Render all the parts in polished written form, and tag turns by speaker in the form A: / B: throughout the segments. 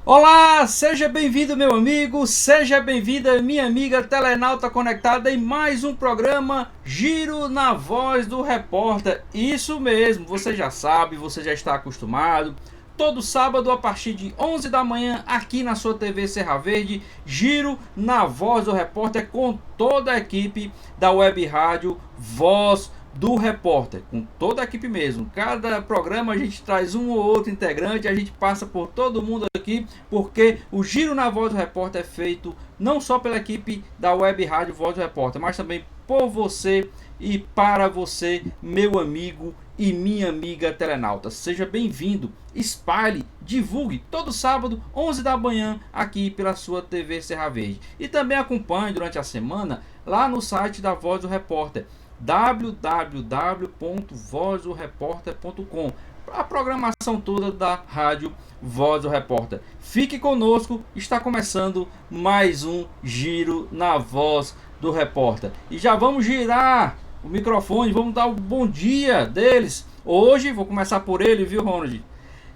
A: Olá, seja bem-vindo, meu amigo, seja bem-vinda, minha amiga telenauta conectada em mais um programa Giro na Voz do Repórter. Isso mesmo, você já sabe, você já está acostumado. Todo sábado, a partir de 11 da manhã, aqui na sua TV Serra Verde, Giro na Voz do Repórter com toda a equipe da Web Rádio Voz do Repórter, com toda a equipe mesmo. Cada programa a gente traz um ou outro integrante, a gente passa por todo mundo aqui, porque o Giro na Voz do Repórter é feito não só pela equipe da Web Rádio Voz do Repórter, mas também por você e para você, meu amigo e minha amiga telenauta. Seja bem-vindo, espalhe, divulgue todo sábado, 11 da manhã, aqui pela sua TV Serra Verde. E também acompanhe durante a semana lá no site da Voz do Repórter, www.vozdoreporter.com, a programação toda da rádio Voz do Repórter. Fique conosco, está começando mais um Giro na Voz do Repórter. E já vamos girar o microfone, vamos dar o bom dia deles. Hoje vou começar por ele, viu, Ronald?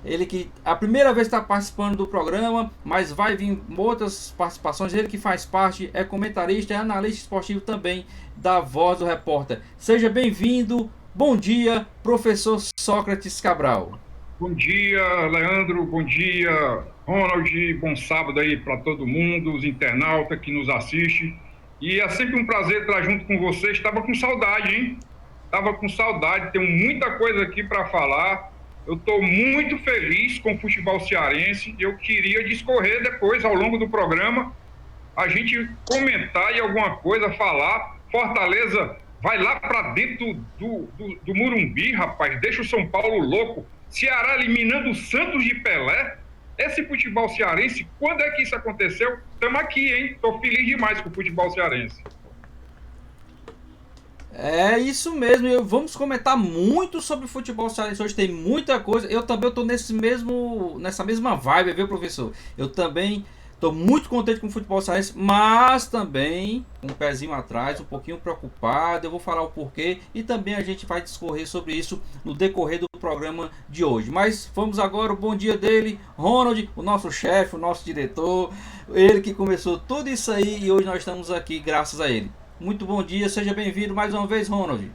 A: Ele que a primeira vez está participando do programa, mas vai vir outras participações. Ele que faz parte, é comentarista, é analista esportivo também da Voz do Repórter. Seja bem-vindo. Bom dia, professor Sócrates Cabral.
B: Bom dia, Leandro. Bom dia, Ronald. Bom sábado aí para todo mundo, os internautas que nos assistem. E é sempre um prazer estar junto com vocês. Estava com saudade, hein? Estava com saudade. Tenho muita coisa aqui para falar. Eu estou muito feliz com o futebol cearense. Eu queria discorrer depois, ao longo do programa, a gente comentar e alguma coisa falar. Fortaleza vai lá para dentro do Murumbi, rapaz. Deixa o São Paulo louco. Ceará eliminando o Santos de Pelé. Esse futebol cearense, quando é que isso aconteceu? Estamos aqui, hein? Estou feliz demais com o futebol cearense.
A: É isso mesmo, vamos comentar muito sobre futebol cearense. Hoje tem muita coisa. Eu também estou nessa mesma vibe, viu, professor? Eu também estou muito contente com o futebol cearense, mas também com um pezinho atrás, um pouquinho preocupado. Eu vou falar o porquê e também a gente vai discorrer sobre isso no decorrer do programa de hoje. Mas vamos agora, o bom dia dele, Ronald, o nosso chefe, o nosso diretor, ele que começou tudo isso aí e hoje nós estamos aqui graças a ele. Muito bom dia, seja bem-vindo mais uma vez, Ronald.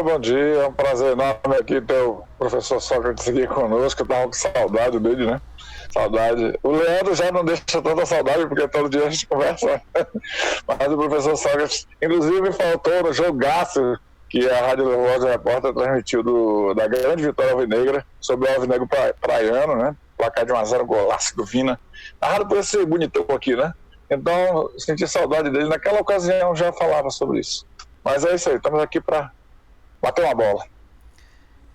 C: Bom dia, é um prazer enorme aqui ter o professor Sócrates aqui conosco. Eu tava com saudade dele, né? Saudade. O Leandro já não deixa tanta saudade, porque todo dia a gente conversa. Mas o professor Sócrates, inclusive, faltou no jogaço que a Rádio Voz do Repórter transmitiu da grande vitória alvinegra sobre o alvinegro praiano, né? Placar de 1-0, golaço do Vina. Narrado por esse bonitão aqui, né? Então, senti saudade dele. Naquela ocasião já falava sobre isso. Mas é isso aí, estamos aqui para bater uma bola.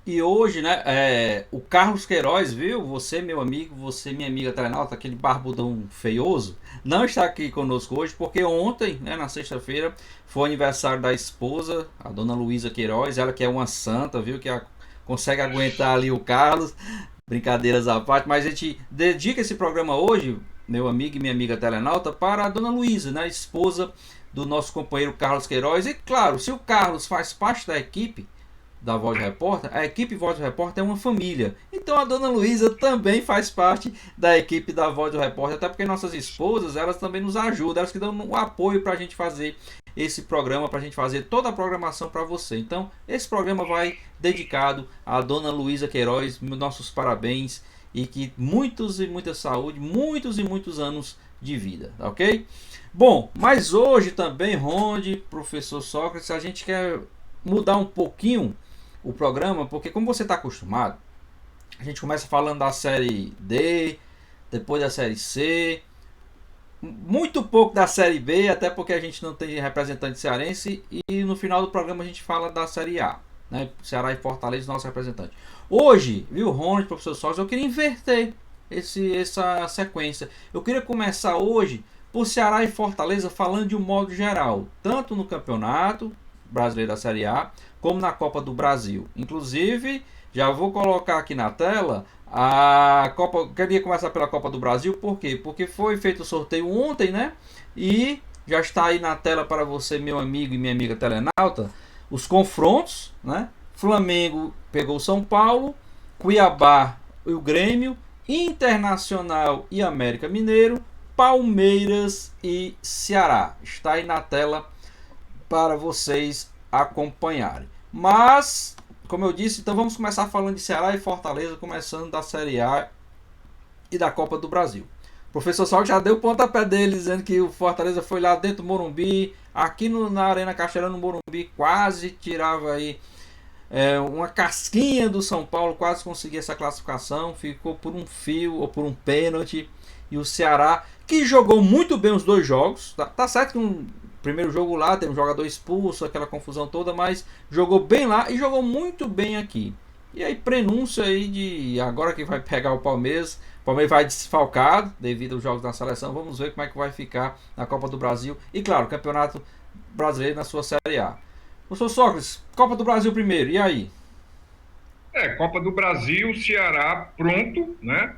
A: E hoje, né, o Carlos Queiroz, viu? Você, meu amigo, você, minha amiga telenauta, aquele barbudão feioso, não está aqui conosco hoje, porque ontem, né, na sexta-feira, foi o aniversário da esposa, a dona Luísa Queiroz, ela que é uma santa, viu? Que consegue aguentar ali o Carlos, brincadeiras à parte, mas a gente dedica esse programa hoje, meu amigo e minha amiga telenauta, para a dona Luísa, né, esposa do nosso companheiro Carlos Queiroz. E claro, se o Carlos faz parte da equipe da Voz do Repórter, a equipe Voz do Repórter é uma família. Então a dona Luísa também faz parte da equipe da Voz do Repórter, até porque nossas esposas, elas também nos ajudam, elas que dão um apoio para a gente fazer esse programa, para a gente fazer toda a programação para você. Então esse programa vai dedicado à dona Luísa Queiroz, nossos parabéns e que muitos e muita saúde, muitos e muitos anos de vida, ok? Bom, mas hoje também, Ronde, professor Sócrates, a gente quer mudar um pouquinho o programa, porque como você está acostumado, a gente começa falando da série D, depois da série C, muito pouco da série B, até porque a gente não tem representante cearense, e no final do programa a gente fala da série A, né? Ceará e Fortaleza, nosso representante. Hoje, viu, Ronald, professor Sócrates, eu queria inverter essa sequência. Eu queria começar hoje por Ceará e Fortaleza falando de um modo geral, tanto no campeonato brasileiro da Série A, como na Copa do Brasil. Inclusive, já vou colocar aqui na tela a Copa. Queria começar pela Copa do Brasil, por quê? Porque foi feito o sorteio ontem, né? E já está aí na tela para você, meu amigo e minha amiga telenauta, os confrontos, né? Flamengo pegou o São Paulo, Cuiabá e o Grêmio, Internacional e América Mineiro, Palmeiras e Ceará. Está aí na tela para vocês acompanharem. Mas, como eu disse, então vamos começar falando de Ceará e Fortaleza, começando da Série A e da Copa do Brasil. O professor Saulo já deu o pontapé dele, dizendo que o Fortaleza foi lá dentro do Morumbi, aqui na Arena Castelão, no Morumbi, quase tirava aí uma casquinha do São Paulo, quase conseguia essa classificação, ficou por um fio ou por um pênalti. E o Ceará, que jogou muito bem os dois jogos, tá certo que no primeiro jogo lá teve um jogador expulso, aquela confusão toda, mas jogou bem lá e jogou muito bem aqui. E aí, prenúncio aí de agora que vai pegar o Palmeiras. O Palmeiras vai desfalcado devido aos jogos da seleção. Vamos ver como é que vai ficar na Copa do Brasil. E claro, Campeonato Brasileiro na sua Série A. Professor Sócrates, Copa do Brasil primeiro, e aí?
B: Copa do Brasil, Ceará pronto, né?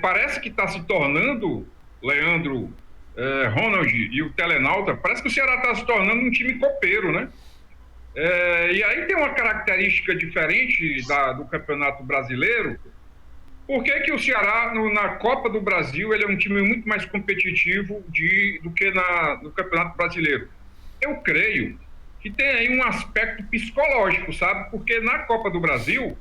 B: Parece que está se tornando, Leandro, Ronald e o Telenauta, parece que o Ceará está se tornando um time copeiro, né? E aí tem uma característica diferente do Campeonato Brasileiro. Por que o Ceará, na Copa do Brasil, ele é um time muito mais competitivo do que no Campeonato Brasileiro? Eu creio que tem aí um aspecto psicológico, sabe? Porque na Copa do Brasil,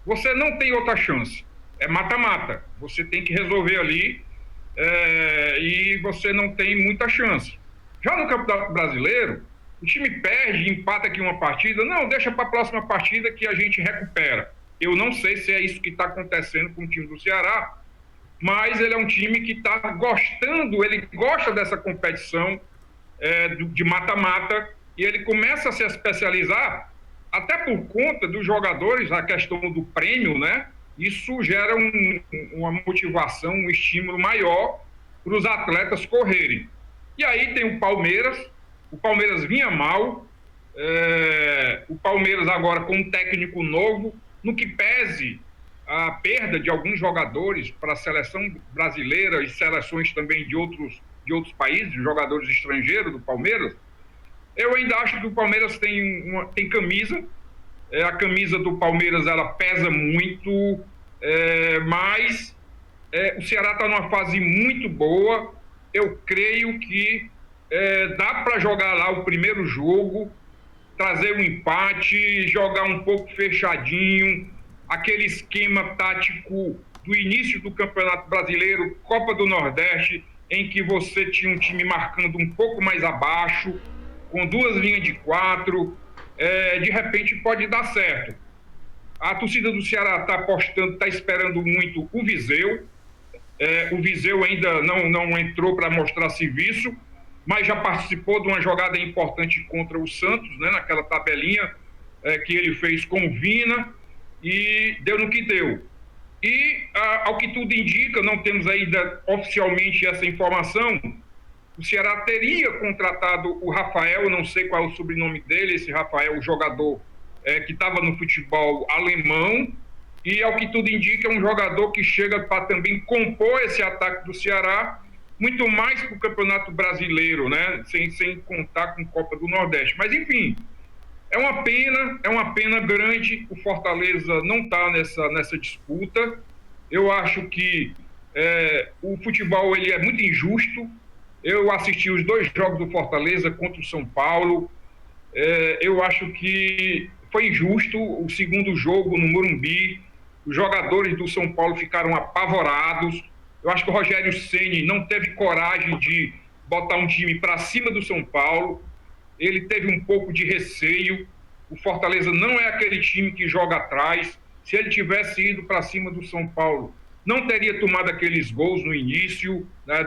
B: você não tem outra chance. É mata-mata. Você tem que resolver ali e você não tem muita chance. Já no Campeonato Brasileiro, o time perde, empata aqui uma partida. Não, deixa para a próxima partida que a gente recupera. Eu não sei se é isso que está acontecendo com o time do Ceará, mas ele é um time que está gostando, ele gosta dessa competição de mata-mata, e ele começa a se especializar, até por conta dos jogadores, a questão do prêmio, né? Isso gera uma motivação, um estímulo maior para os atletas correrem. E aí tem o Palmeiras vinha mal, o Palmeiras agora com um técnico novo, no que pese a perda de alguns jogadores para a seleção brasileira e seleções também de outros países, jogadores estrangeiros do Palmeiras, eu ainda acho que o Palmeiras tem camisa. A camisa do Palmeiras ela pesa muito, mas o Ceará está numa fase muito boa. Eu creio que dá para jogar lá o primeiro jogo, trazer um empate, jogar um pouco fechadinho, aquele esquema tático do início do Campeonato Brasileiro, Copa do Nordeste, em que você tinha um time marcando um pouco mais abaixo, com 2 linhas de 4, de repente pode dar certo. A torcida do Ceará está apostando, está esperando muito o Viseu. O Viseu ainda não entrou para mostrar serviço, mas já participou de uma jogada importante contra o Santos, né, naquela tabelinha que ele fez com o Vina, e deu no que deu. E, ao que tudo indica, não temos ainda oficialmente essa informação, o Ceará teria contratado o Rafael, não sei qual é o sobrenome dele, esse Rafael, o jogador que estava no futebol alemão, e ao que tudo indica é um jogador que chega para também compor esse ataque do Ceará, muito mais para o Campeonato Brasileiro, né? Sem contar com Copa do Nordeste. Mas, enfim, é uma pena grande. O Fortaleza não está nessa disputa. Eu acho que o futebol ele é muito injusto. Eu assisti os 2 jogos do Fortaleza contra o São Paulo. Eu acho que foi injusto o segundo jogo no Morumbi. Os jogadores do São Paulo ficaram apavorados. Eu acho que o Rogério Ceni não teve coragem de botar um time para cima do São Paulo. Ele teve um pouco de receio. O Fortaleza não é aquele time que joga atrás. Se ele tivesse ido para cima do São Paulo, não teria tomado aqueles gols no início, né,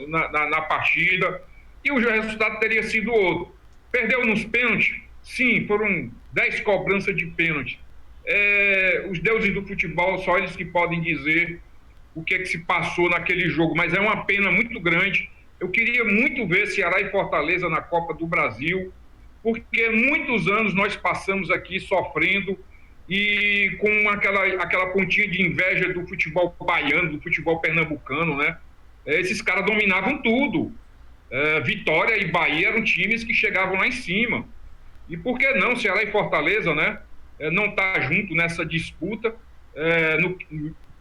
B: na partida, e o resultado teria sido outro. Perdeu nos pênaltis? Sim, foram 10 cobranças de pênalti. Os deuses do futebol, só eles que podem dizer o que se passou naquele jogo, mas é uma pena muito grande. Eu queria muito ver Ceará e Fortaleza na Copa do Brasil, porque muitos anos nós passamos aqui sofrendo e com aquela pontinha de inveja do futebol baiano, do futebol pernambucano, né? Esses caras dominavam tudo. Vitória e Bahia eram times que chegavam lá em cima. E por que não Ceará e Fortaleza, né? Não tá junto nessa disputa,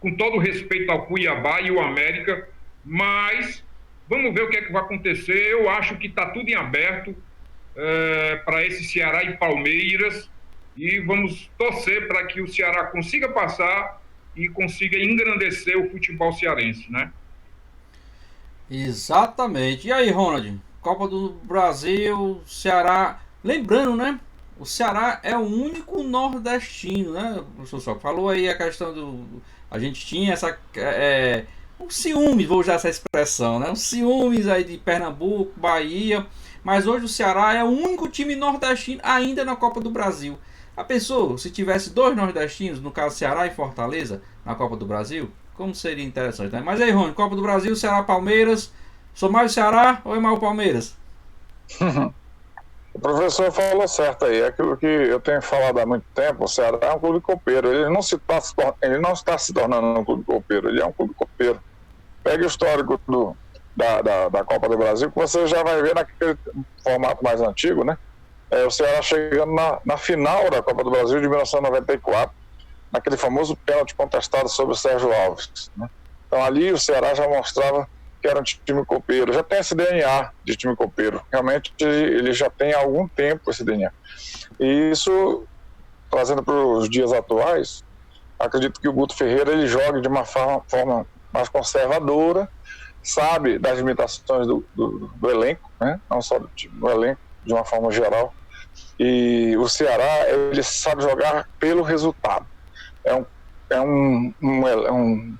B: com todo respeito ao Cuiabá e o América, mas vamos ver o que é que vai acontecer. Eu acho que está tudo em aberto para esse Ceará e Palmeiras, e vamos torcer para que o Ceará consiga passar e consiga engrandecer o futebol cearense, né?
A: Exatamente. E aí, Ronald? Copa do Brasil, Ceará. Lembrando, né? O Ceará é o único nordestino, né? O professor só falou aí a questão do. A gente tinha essa. Um ciúmes, vou usar essa expressão, né? Um ciúmes aí de Pernambuco, Bahia. Mas hoje o Ceará é o único time nordestino ainda na Copa do Brasil. A pessoa, se tivesse dois nordestinos, no caso Ceará e Fortaleza, na Copa do Brasil, como seria interessante, né? Mas aí, Rony, Copa do Brasil, Ceará, Palmeiras. Sou mais o Ceará ou é mais o Palmeiras?
C: O professor falou certo aí, é aquilo que eu tenho falado há muito tempo. O Ceará é um clube copeiro, ele não está se tornando um clube copeiro, ele é um clube copeiro. Pega o histórico da Copa do Brasil, que você já vai ver naquele formato mais antigo, né? O Ceará chegando na final da Copa do Brasil de 1994, naquele famoso pênalti contestado sobre o Sérgio Alves, né? Então ali o Ceará já mostrava que era um time copeiro, já tem esse DNA de time copeiro, realmente ele já tem há algum tempo esse DNA. E isso, trazendo para os dias atuais, acredito que o Guto Ferreira ele joga de uma forma mais conservadora, sabe das limitações do elenco, né? Não só do time, do elenco, de uma forma geral. E o Ceará, ele sabe jogar pelo resultado. É um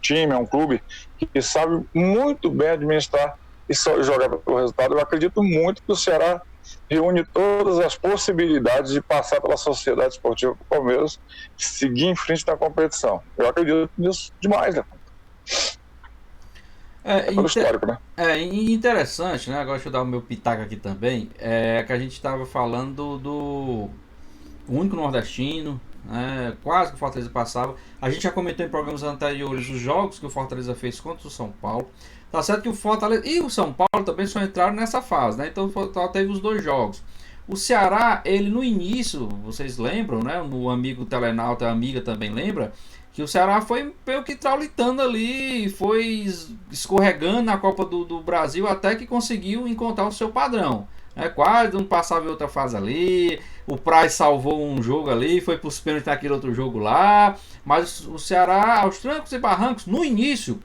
C: time, é um clube que sabe muito bem administrar e só jogar pelo resultado. Eu acredito muito que o Ceará reúne todas as possibilidades de passar pela Sociedade Esportiva do Palmeiras e seguir em frente na competição. Eu acredito nisso demais, né? Pelo histórico, né?
A: Interessante, né? Agora deixa eu dar o meu pitaco aqui também. É que a gente estava falando do único nordestino, né? Quase que o Fortaleza passava. A gente já comentou em programas anteriores os jogos que o Fortaleza fez contra o São Paulo. Tá certo que o Fortaleza e o São Paulo também só entraram nessa fase, né? Então o Fortaleza teve os dois jogos. O Ceará, ele no início, vocês lembram, né? O amigo Telenauta, a amiga também lembra, que o Ceará foi meio que traulitando ali, foi escorregando na Copa do Brasil até que conseguiu encontrar o seu padrão. Quase não passava em outra fase ali. O Praz salvou um jogo ali, foi para os pênaltis naquele outro jogo lá. Mas o Ceará, aos trancos e barrancos, no início,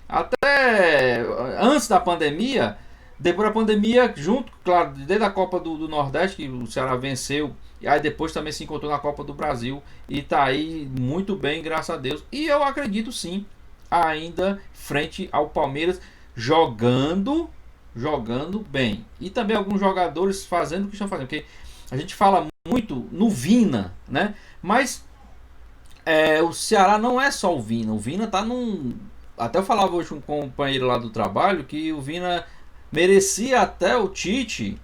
A: até antes da pandemia, depois da pandemia, junto, claro, desde a Copa do Nordeste, que o Ceará venceu, e aí depois também se encontrou na Copa do Brasil, e tá aí muito bem, graças a Deus. E eu acredito sim, ainda frente ao Palmeiras, jogando bem. E também alguns jogadores fazendo o que estão fazendo, porque a gente fala muito no Vina, né? Mas o Ceará não é só o Vina tá num... Até eu falava hoje com um companheiro lá do trabalho que o Vina merecia até o Tite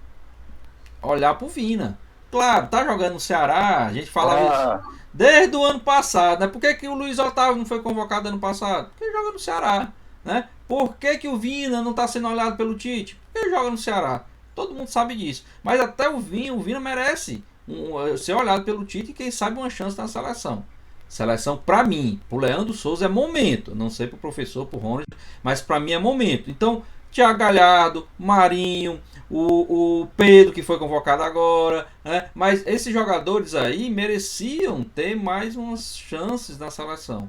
A: olhar pro Vina. Claro, tá jogando no Ceará, a gente falava isso desde o ano passado, né? Por que o Luiz Otávio não foi convocado ano passado? Porque ele joga no Ceará, né? Por que o Vina não está sendo olhado pelo Tite? Porque ele joga no Ceará. Todo mundo sabe disso. Mas até o Vina merece ser olhado pelo Tite e quem sabe uma chance na seleção. Seleção para mim, pro Leandro Souza é momento. Não sei pro professor, pro Ronald, mas para mim é momento. Então, Thiago Galhardo, Marinho, o Pedro que foi convocado agora, né? Mas esses jogadores aí mereciam ter mais umas chances na seleção.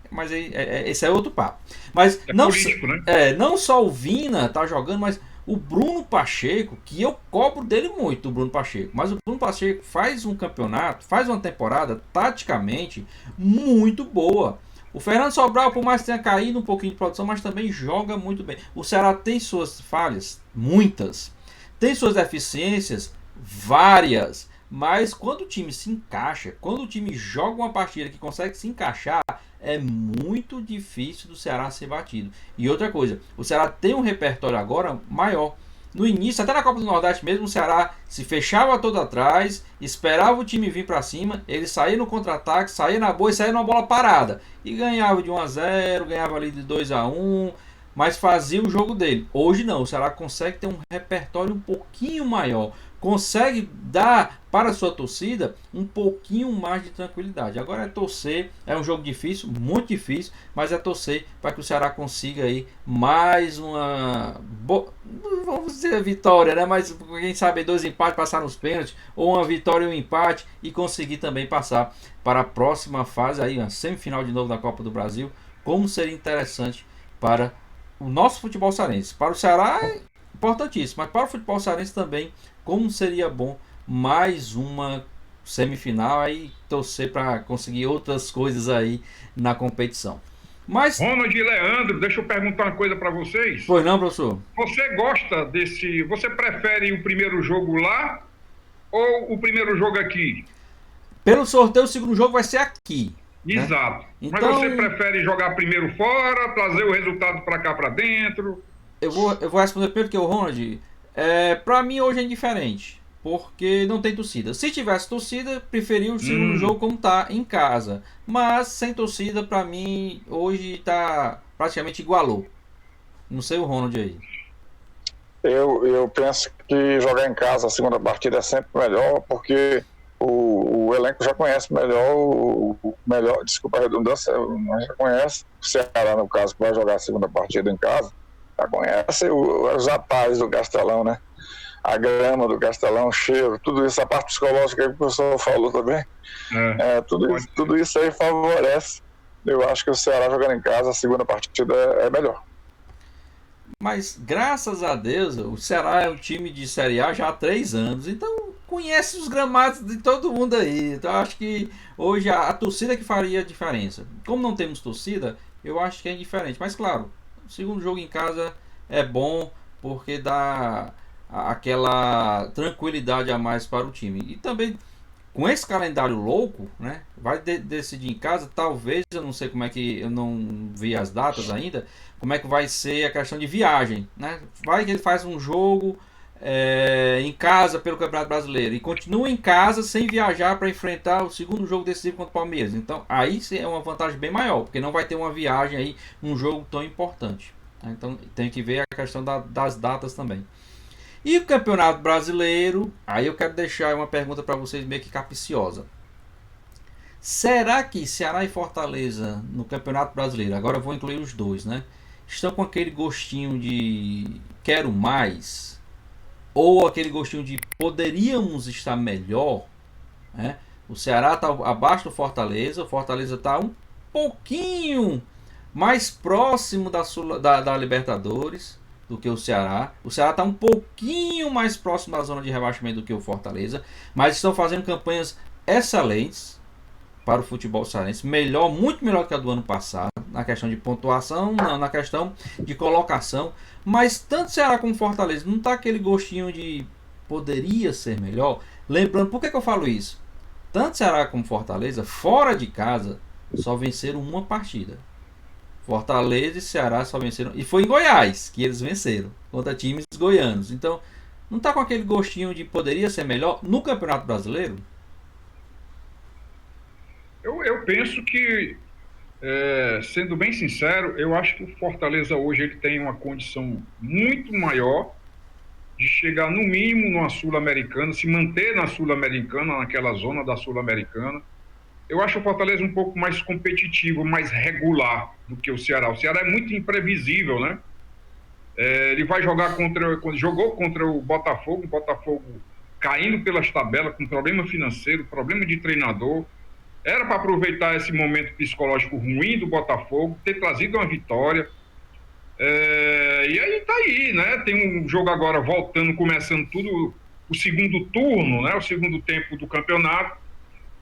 A: Mas esse é outro papo. Mas não, político, né? Não só o Vina tá jogando, mas o Bruno Pacheco, que eu cobro dele muito, o Bruno Pacheco. Mas o Bruno Pacheco faz um campeonato, faz uma temporada taticamente muito boa. O Fernando Sobral, por mais que tenha caído um pouquinho de produção, mas também joga muito bem. O Ceará tem suas falhas, muitas. Tem suas deficiências, várias. Mas quando o time se encaixa, quando o time joga uma partida que consegue se encaixar, é muito difícil do Ceará ser batido. E outra coisa, o Ceará tem um repertório agora maior. No início, até na Copa do Nordeste mesmo, o Ceará se fechava todo atrás, esperava o time vir para cima, ele saía no contra-ataque, saía na boa e saía numa bola parada. E ganhava de 1-0, ganhava ali de 2-1, mas fazia o jogo dele. Hoje não, o Ceará consegue ter um repertório um pouquinho maior, consegue dar para a sua torcida um pouquinho mais de tranquilidade. Agora é torcer, é um jogo difícil, muito difícil, mas é torcer para que o Ceará consiga aí mais uma, vamos dizer vitória, né? Mas quem sabe 2 empates, passar nos pênaltis, ou uma vitória e um empate e conseguir também passar para a próxima fase, aí a semifinal de novo da Copa do Brasil. Como seria interessante para o nosso futebol cearense. Para o Ceará é importantíssimo, mas para o futebol cearense também, como seria bom mais uma semifinal aí, torcer para conseguir outras coisas aí na competição. Mas
B: Ronald e Leandro, deixa eu perguntar uma coisa para vocês.
A: Pois não, professor?
B: Você gosta desse... Você prefere o primeiro jogo lá ou o primeiro jogo aqui?
A: Pelo sorteio, o segundo jogo vai ser aqui.
B: Exato.
A: Né?
B: Mas
A: Então,
B: você prefere jogar primeiro fora, trazer o resultado para cá para dentro?
A: Eu vou responder primeiro que o Ronald. Para mim hoje é indiferente, porque não tem torcida. Se tivesse torcida, preferia o segundo jogo como tá em casa. Mas sem torcida, para mim hoje tá praticamente igualou. Não sei o Ronald aí.
C: Eu penso que jogar em casa a segunda partida é sempre melhor, porque o elenco já conhece melhor, desculpa a redundância, mas já conhece o Ceará, no caso, que vai jogar a segunda partida em casa, já conhece os atalhos do Castelão, né? A grama do Castelão, o cheiro, tudo isso, a parte psicológica que o professor falou também, tudo isso aí favorece. Eu acho que o Ceará jogando em casa, a segunda partida é melhor.
A: Mas graças a Deus, o Ceará é um time de Série A já há 3 anos, então conhece os gramados de todo mundo aí. Então acho que hoje a torcida que faria a diferença. Como não temos torcida, eu acho que é indiferente. Mas claro, o segundo jogo em casa é bom porque dá aquela tranquilidade a mais para o time. E também com esse calendário louco, né? Vai decidir em casa, talvez, eu não sei como é que, eu não vi as datas ainda, como é que vai ser a questão de viagem, né? Vai que ele faz um jogo em casa pelo Campeonato Brasileiro e continua em casa sem viajar para enfrentar o segundo jogo decisivo contra o Palmeiras. Então aí é uma vantagem bem maior, porque não vai ter uma viagem aí, um jogo tão importante. Então tem que ver a questão das datas também. E o Campeonato Brasileiro, aí eu quero deixar uma pergunta para vocês meio que capciosa. Será que Ceará e Fortaleza no Campeonato Brasileiro, agora eu vou incluir os dois, né? Estão com aquele gostinho de quero mais? Ou aquele gostinho de poderíamos estar melhor? Né? O Ceará está abaixo do Fortaleza, o Fortaleza está um pouquinho mais próximo da Libertadores do que o Ceará. O Ceará está um pouquinho mais próximo da zona de rebaixamento do que o Fortaleza, mas estão fazendo campanhas excelentes para o futebol cearense, muito melhor que a do ano passado, na questão de pontuação, não, na questão de colocação, mas tanto Ceará como Fortaleza não está aquele gostinho de poderia ser melhor. Lembrando, por que eu falo isso? Tanto Ceará como Fortaleza, fora de casa, só venceram uma partida. Fortaleza e Ceará só venceram. E foi em Goiás que eles venceram contra times goianos. Então, não está com aquele gostinho de poderia ser melhor no Campeonato Brasileiro?
B: Eu penso que, sendo bem sincero, eu acho que o Fortaleza hoje ele tem uma condição muito maior de chegar no mínimo numa Sul-Americana, se manter na Sul-Americana, naquela zona da Sul-Americana. Eu acho o Fortaleza um pouco mais competitivo, mais regular do que o Ceará. O Ceará é muito imprevisível, né? Ele vai jogar jogou contra o Botafogo caindo pelas tabelas, com problema financeiro, problema de treinador. Era para aproveitar esse momento psicológico ruim do Botafogo, ter trazido uma vitória. E aí tá aí, né? Tem um jogo agora voltando, começando tudo, o segundo turno, né? O segundo tempo do campeonato.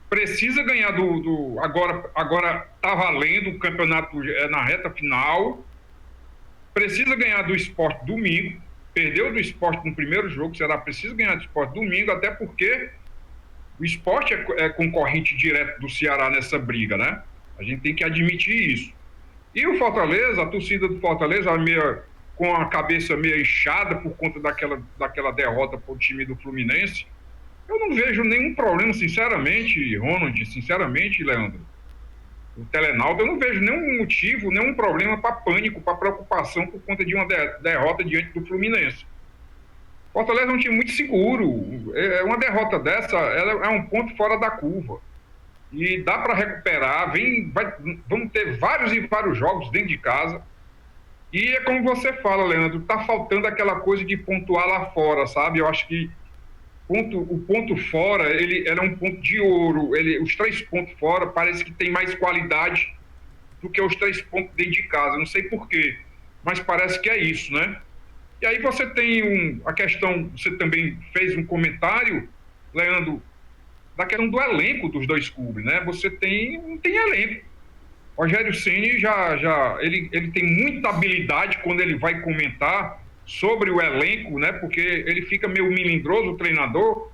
B: Precisa ganhar agora tá valendo o campeonato na reta final. Precisa ganhar do Sport domingo. Perdeu do Sport no primeiro jogo, será preciso ganhar do Sport domingo, até porque o Sport é concorrente direto do Ceará nessa briga, né? A gente tem que admitir isso. E o Fortaleza, a torcida do Fortaleza, com a cabeça meio inchada por conta daquela derrota para o time do Fluminense. Eu não vejo nenhum problema, sinceramente, Ronald, sinceramente, Leandro. o Telenaldo, eu não vejo nenhum motivo, nenhum problema para pânico, para preocupação por conta de uma derrota diante do Fluminense. Fortaleza é um time muito seguro. Uma derrota dessa, ela é um ponto fora da curva. E dá para recuperar. Vamos ter vários e vários jogos dentro de casa. E é como você fala, Leandro, tá faltando aquela coisa de pontuar lá fora, sabe? Eu acho que o ponto fora, ele é um ponto de ouro. Os 3 pontos fora parece que tem mais qualidade do que os 3 pontos dentro de casa. Não sei porquê, mas parece que é isso, né? E aí você tem a questão, você também fez um comentário, Leandro, da questão do elenco dos 2 clubes, né? Você não tem elenco. Rogério Ceni ele tem muita habilidade quando ele vai comentar sobre o elenco, né? Porque ele fica meio melindroso, o treinador,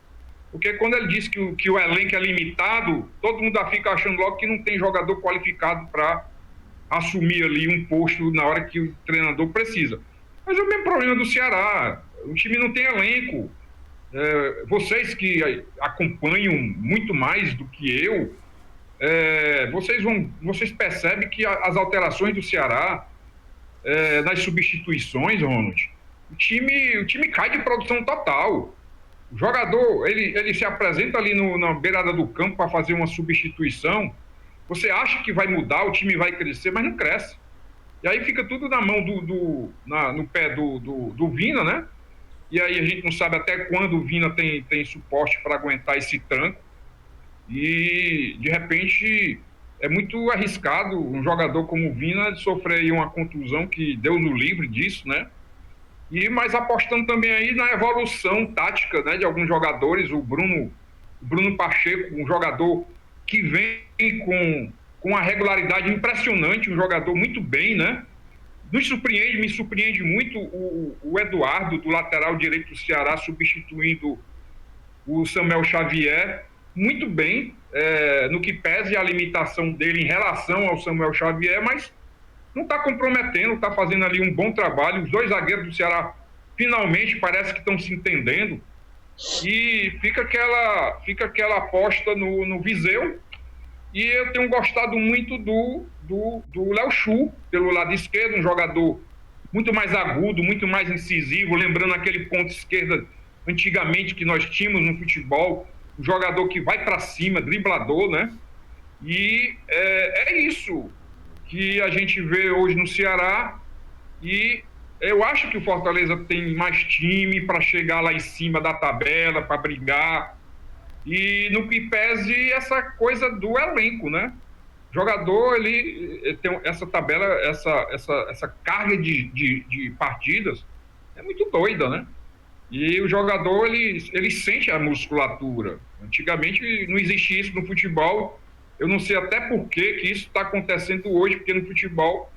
B: porque quando ele diz que o elenco é limitado, todo mundo fica achando logo que não tem jogador qualificado para assumir ali um posto na hora que o treinador precisa. Mas é o mesmo problema do Ceará, o time não tem elenco. Vocês que acompanham muito mais do que eu, vocês percebem que as alterações do Ceará, nas substituições, Ronald, o time cai de produção total. O jogador, ele se apresenta ali na beirada do campo para fazer uma substituição, você acha que vai mudar, o time vai crescer, mas não cresce. E aí fica tudo na mão no pé do Vina, né? E aí a gente não sabe até quando o Vina tem suporte para aguentar esse tranco. E, de repente, é muito arriscado um jogador como o Vina sofrer uma contusão, que Deus o livre disso, né? Mas apostando também aí na evolução tática, né, de alguns jogadores. O Bruno Pacheco, um jogador que vem com uma regularidade impressionante, um jogador muito bem, né? Me surpreende muito o Eduardo, do lateral direito do Ceará, substituindo o Samuel Xavier, muito bem, no que pese a limitação dele em relação ao Samuel Xavier, mas não está comprometendo, está fazendo ali um bom trabalho. Os 2 zagueiros do Ceará finalmente parece que estão se entendendo, e fica aquela aposta no Viseu. E eu tenho gostado muito do Léo Chu, pelo lado esquerdo, um jogador muito mais agudo, muito mais incisivo, lembrando aquele ponto esquerda antigamente que nós tínhamos no futebol, um jogador que vai para cima, driblador, né? E é isso que a gente vê hoje no Ceará, e eu acho que o Fortaleza tem mais time para chegar lá em cima da tabela, para brigar. E no que pese essa coisa do elenco, né? O jogador, ele tem essa tabela, essa carga de partidas é muito doida, né? E o jogador, ele sente a musculatura. Antigamente não existia isso no futebol. Eu não sei até por que isso está acontecendo hoje, porque no futebol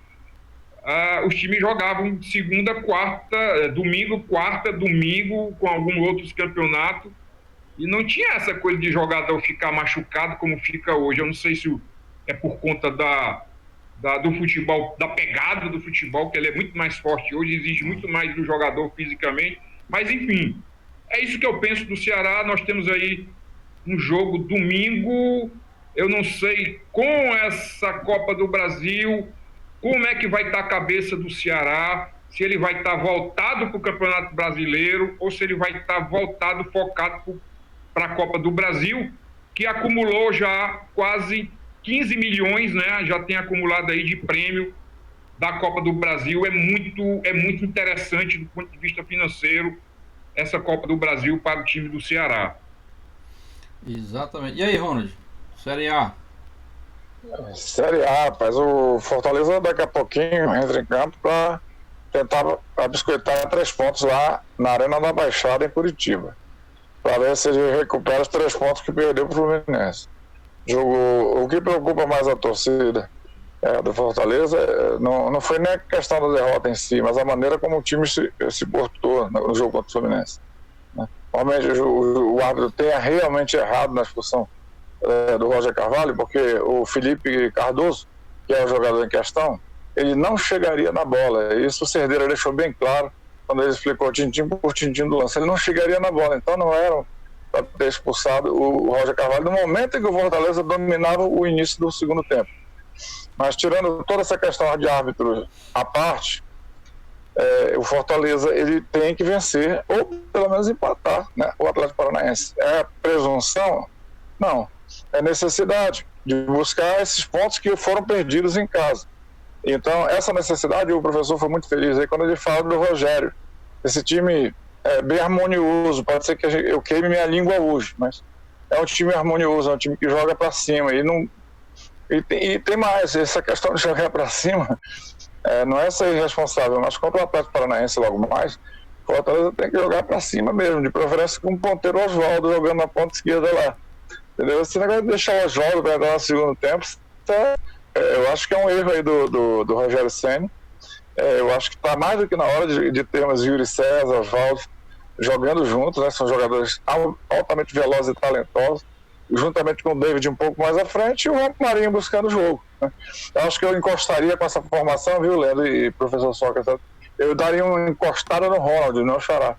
B: os times jogavam segunda, quarta, domingo, quarta, domingo, com alguns outros campeonatos. E não tinha essa coisa de jogador ficar machucado como fica hoje. Eu não sei se é por conta do futebol, da pegada do futebol, que ele é muito mais forte hoje, exige muito mais do jogador fisicamente. Mas, enfim, é isso que eu penso do Ceará. Nós temos aí um jogo domingo. Eu não sei, com essa Copa do Brasil, como é que vai estar a cabeça do Ceará, se ele vai estar voltado para o Campeonato Brasileiro ou se ele vai estar voltado, focado para a Copa do Brasil, que acumulou já quase 15 milhões, né? Já tem acumulado aí de prêmio da Copa do Brasil. É muito interessante do ponto de vista financeiro essa Copa do Brasil para o time do Ceará.
A: Exatamente. E aí, Ronald? Série A?
C: Série A, rapaz. O Fortaleza daqui a pouquinho entra em campo para tentar biscoitar 3 pontos lá na Arena da Baixada, em Curitiba, para ver se ele recupera os 3 pontos que perdeu para o Fluminense. O que preocupa mais a torcida do Fortaleza não foi nem a questão da derrota em si, mas a maneira como o time se portou no jogo contra o Fluminense, né? Realmente o árbitro tenha realmente errado na expulsão do Roger Carvalho, porque o Felipe Cardoso, que é o jogador em questão, ele não chegaria na bola. Isso o Cerdeira deixou bem claro quando ele explicou tintim por tintim do lance. Ele não chegaria na bola, então não era para ter expulsado o Roger Carvalho no momento em que o Fortaleza dominava o início do segundo tempo. Mas tirando toda essa questão de árbitro à parte, o Fortaleza ele tem que vencer, ou pelo menos empatar, né, o Atlético Paranaense. É presunção? Não. É necessidade de buscar esses pontos que foram perdidos em casa. Então, essa necessidade, o professor foi muito feliz aí quando ele fala do Rogério. Esse time é bem harmonioso, pode ser que eu queime minha língua hoje, mas é um time harmonioso, é um time que joga para cima. E tem mais, essa questão de jogar para cima não é ser irresponsável, mas contra o Atlético Paranaense logo mais, o Fortaleza tem que jogar para cima mesmo, de preferência com o ponteiro Oswaldo jogando na ponta esquerda lá. Entendeu? Esse negócio de deixar o Oswaldo para entrar no segundo tempo, eu acho que é um erro aí do Rogério Ceni. Eu acho que está mais do que na hora de termos Yuri César, Oswaldo jogando juntos, né? São jogadores altamente velozes e talentosos, juntamente com o David um pouco mais à frente e o Marinho buscando o jogo, né? Eu acho que eu encostaria com essa formação, viu, Leandro e professor Sócrates, eu daria uma encostada no Ronald, não Xará.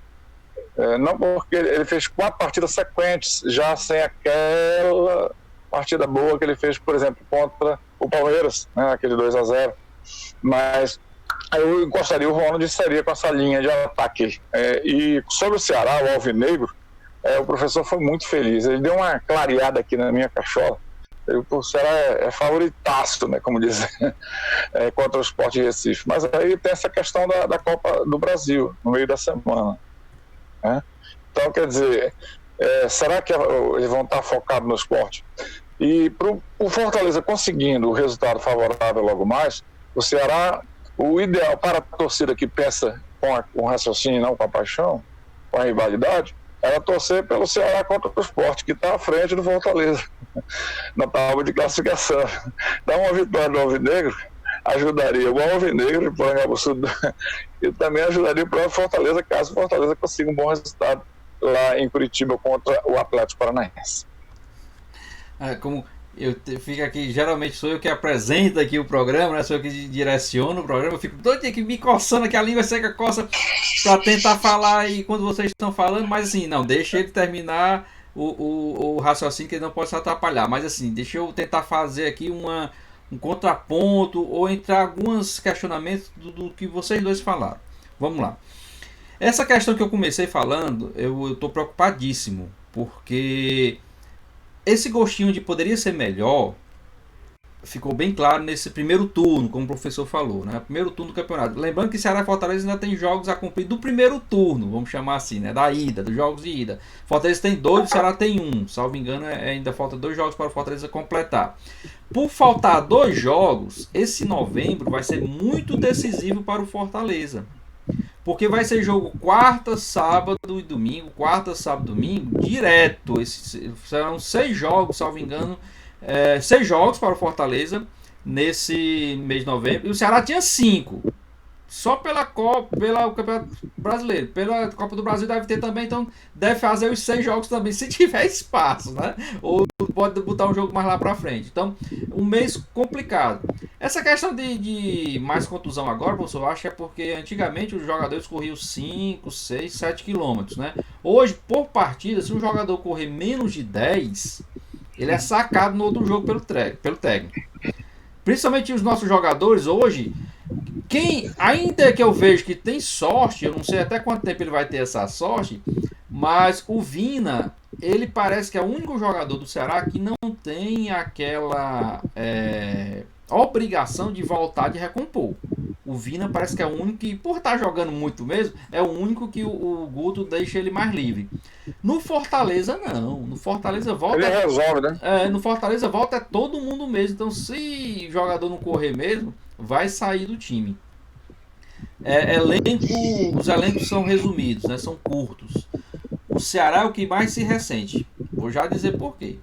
C: Não porque ele fez 4 partidas sequentes, já sem aquela partida boa que ele fez, por exemplo, contra o Palmeiras, né, aquele 2-0. Mas eu encostaria o Ronald e seria com essa linha de ataque. E sobre o Ceará, o Alvinegro, o professor foi muito feliz. Ele deu uma clareada aqui na minha cachola. O Ceará é favoritaço, né, como dizem, contra o Sport de Recife. Mas aí tem essa questão da Copa do Brasil, no meio da semana. Né? Então, quer dizer, será que eles vão estar focados no esporte? E o Fortaleza conseguindo o resultado favorável logo mais, o Ceará, o ideal para a torcida que pensa com raciocínio, não com a paixão, com a rivalidade, era torcer pelo Ceará contra o Sport, que está à frente do Fortaleza na tábua de classificação. Então, uma vitória do Alvinegro ajudaria o Alvinegro e o Porangabuçu e também ajudaria o próprio Fortaleza, caso o Fortaleza consiga um bom resultado lá em Curitiba contra o Atlético Paranaense.
A: Como eu fico aqui, geralmente sou eu que apresento aqui o programa, né? Sou eu que direciono o programa, eu fico todo dia aqui me coçando aqui, a língua seca coça para tentar falar aí quando vocês estão falando, mas assim, não, deixa ele terminar o raciocínio, que ele não pode se atrapalhar, mas assim, deixa eu tentar fazer aqui um contraponto ou entrar alguns questionamentos do que vocês dois falaram. Vamos lá. Essa questão que eu comecei falando, eu estou preocupadíssimo, porque esse gostinho de poderia ser melhor ficou bem claro nesse primeiro turno, como o professor falou, né? Primeiro turno do campeonato. Lembrando que Ceará e Fortaleza ainda tem jogos a cumprir do primeiro turno, vamos chamar assim, né? Da ida, dos jogos de ida. Fortaleza tem 2, o Ceará tem 1. Salvo engano, ainda falta 2 jogos para o Fortaleza completar. Por faltar 2 jogos, esse novembro vai ser muito decisivo para o Fortaleza. Porque vai ser jogo quarta, sábado e domingo. Quarta, sábado e domingo, direto. Serão 6 jogos, salvo engano. 6 jogos para o Fortaleza nesse mês de novembro. E o Ceará tinha 5. Só pela Copa, pelo Campeonato Brasileiro. Pela Copa do Brasil deve ter também. Então deve fazer os 6 jogos também, se tiver espaço, né? Ou pode botar um jogo mais lá para frente. Então, um mês complicado. Essa questão de mais contusão agora, professor, eu acho que é porque antigamente os jogadores corriam 5, 6, 7 quilômetros, né? Hoje, por partida, se um jogador correr menos de 10, ele é sacado no outro jogo pelo técnico. Principalmente os nossos jogadores hoje, ainda que eu vejo que tem sorte, eu não sei até quanto tempo ele vai ter essa sorte, mas o Vina, ele parece que é o único jogador do Ceará que não tem aquela obrigação de voltar, de recompor. O Vina parece que é o único que, por estar jogando muito mesmo, é o único que o Guto deixa ele mais livre. No Fortaleza, não. No Fortaleza volta...
C: Ele resolve, né?
A: No Fortaleza volta todo mundo mesmo. Então, se o jogador não correr mesmo, vai sair do time. Os elencos são resumidos, né? São curtos. O Ceará é o que mais se ressente. Vou já dizer por quê.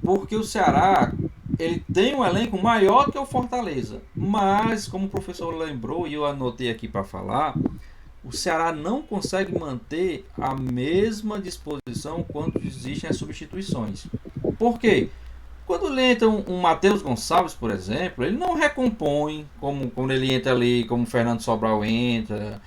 A: Porque o Ceará, ele tem um elenco maior que o Fortaleza. Mas, como o professor lembrou, e eu anotei aqui para falar, o Ceará não consegue manter a mesma disposição quando existem as substituições. Por quê? Quando ele entra um Matheus Gonçalves, por exemplo, ele não recompõe como quando ele entra ali, como o Fernando Sobral entra.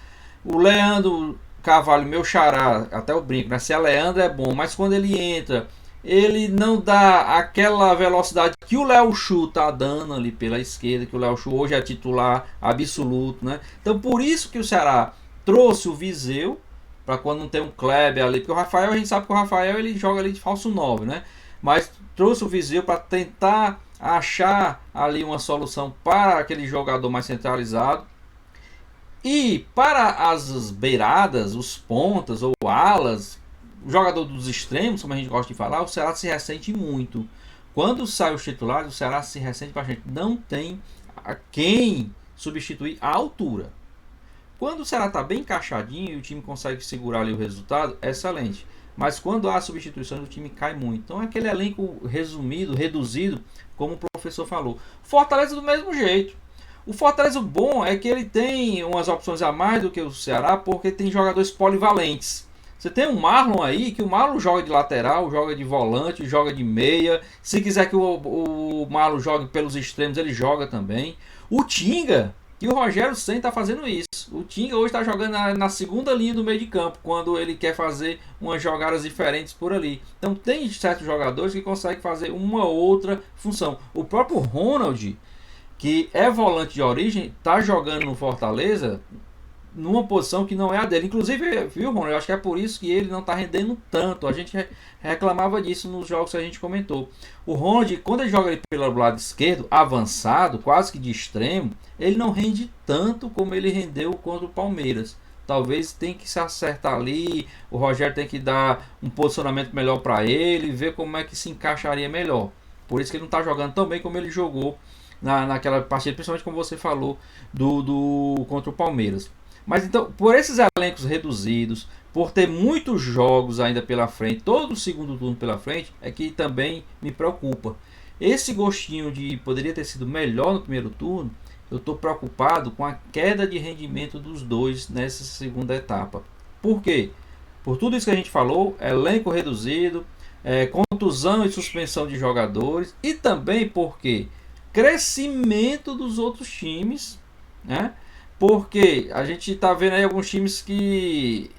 A: O Leandro Carvalho, meu xará, até o brinco, né? Se é Leandro é bom, mas quando ele entra, ele não dá aquela velocidade que o Léo Chu tá dando ali pela esquerda, que o Léo Chu hoje é titular absoluto, né? Então por isso que o Ceará trouxe o Viseu, para quando não tem um Kleber ali, porque o Rafael, a gente sabe que o Rafael ele joga ali de falso 9, né? Mas trouxe o Viseu para tentar achar ali uma solução para aquele jogador mais centralizado. E para as beiradas, os pontas ou alas, o jogador dos extremos, como a gente gosta de falar, o Ceará se ressente muito. Quando sai os titulares, o Ceará se ressente bastante. Não tem a quem substituir a altura. Quando o Ceará está bem encaixadinho e o time consegue segurar ali o resultado, é excelente. Mas quando há substituições, o time cai muito. Então é aquele elenco resumido, reduzido, como o professor falou. Fortaleza do mesmo jeito. O Fortaleza bom é que ele tem umas opções a mais do que o Ceará, porque tem jogadores polivalentes. Você tem um Marlon aí, que o Marlon joga de lateral, joga de volante, joga de meia. Se quiser que o Marlon jogue pelos extremos, ele joga também. O Tinga, e o Rogério Ceni está fazendo isso. O Tinga hoje está jogando na segunda linha do meio de campo, quando ele quer fazer umas jogadas diferentes por ali. Então tem certos jogadores que conseguem fazer uma outra função. O próprio Ronald, que é volante de origem, está jogando no Fortaleza numa posição que não é a dele. Inclusive, viu, Ronald? Eu acho que é por isso que ele não está rendendo tanto. A gente reclamava disso nos jogos que a gente comentou. O Ronald, quando ele joga ali pelo lado esquerdo, avançado, quase que de extremo, ele não rende tanto como ele rendeu contra o Palmeiras. Talvez tem que se acertar ali, o Rogério tem que dar um posicionamento melhor para ele, ver como é que se encaixaria melhor. Por isso que ele não está jogando tão bem como ele jogou naquela partida, principalmente como você falou contra o Palmeiras. Mas então, por esses elencos reduzidos, por ter muitos jogos ainda pela frente, todo o segundo turno pela frente, é que também me preocupa. Esse gostinho de poderia ter sido melhor no primeiro turno, eu estou preocupado com a queda de rendimento dos dois nessa segunda etapa. Por quê? Por tudo isso que a gente falou, elenco reduzido, contusão e suspensão de jogadores, e também porque crescimento dos outros times, né? Porque a gente está vendo aí alguns times que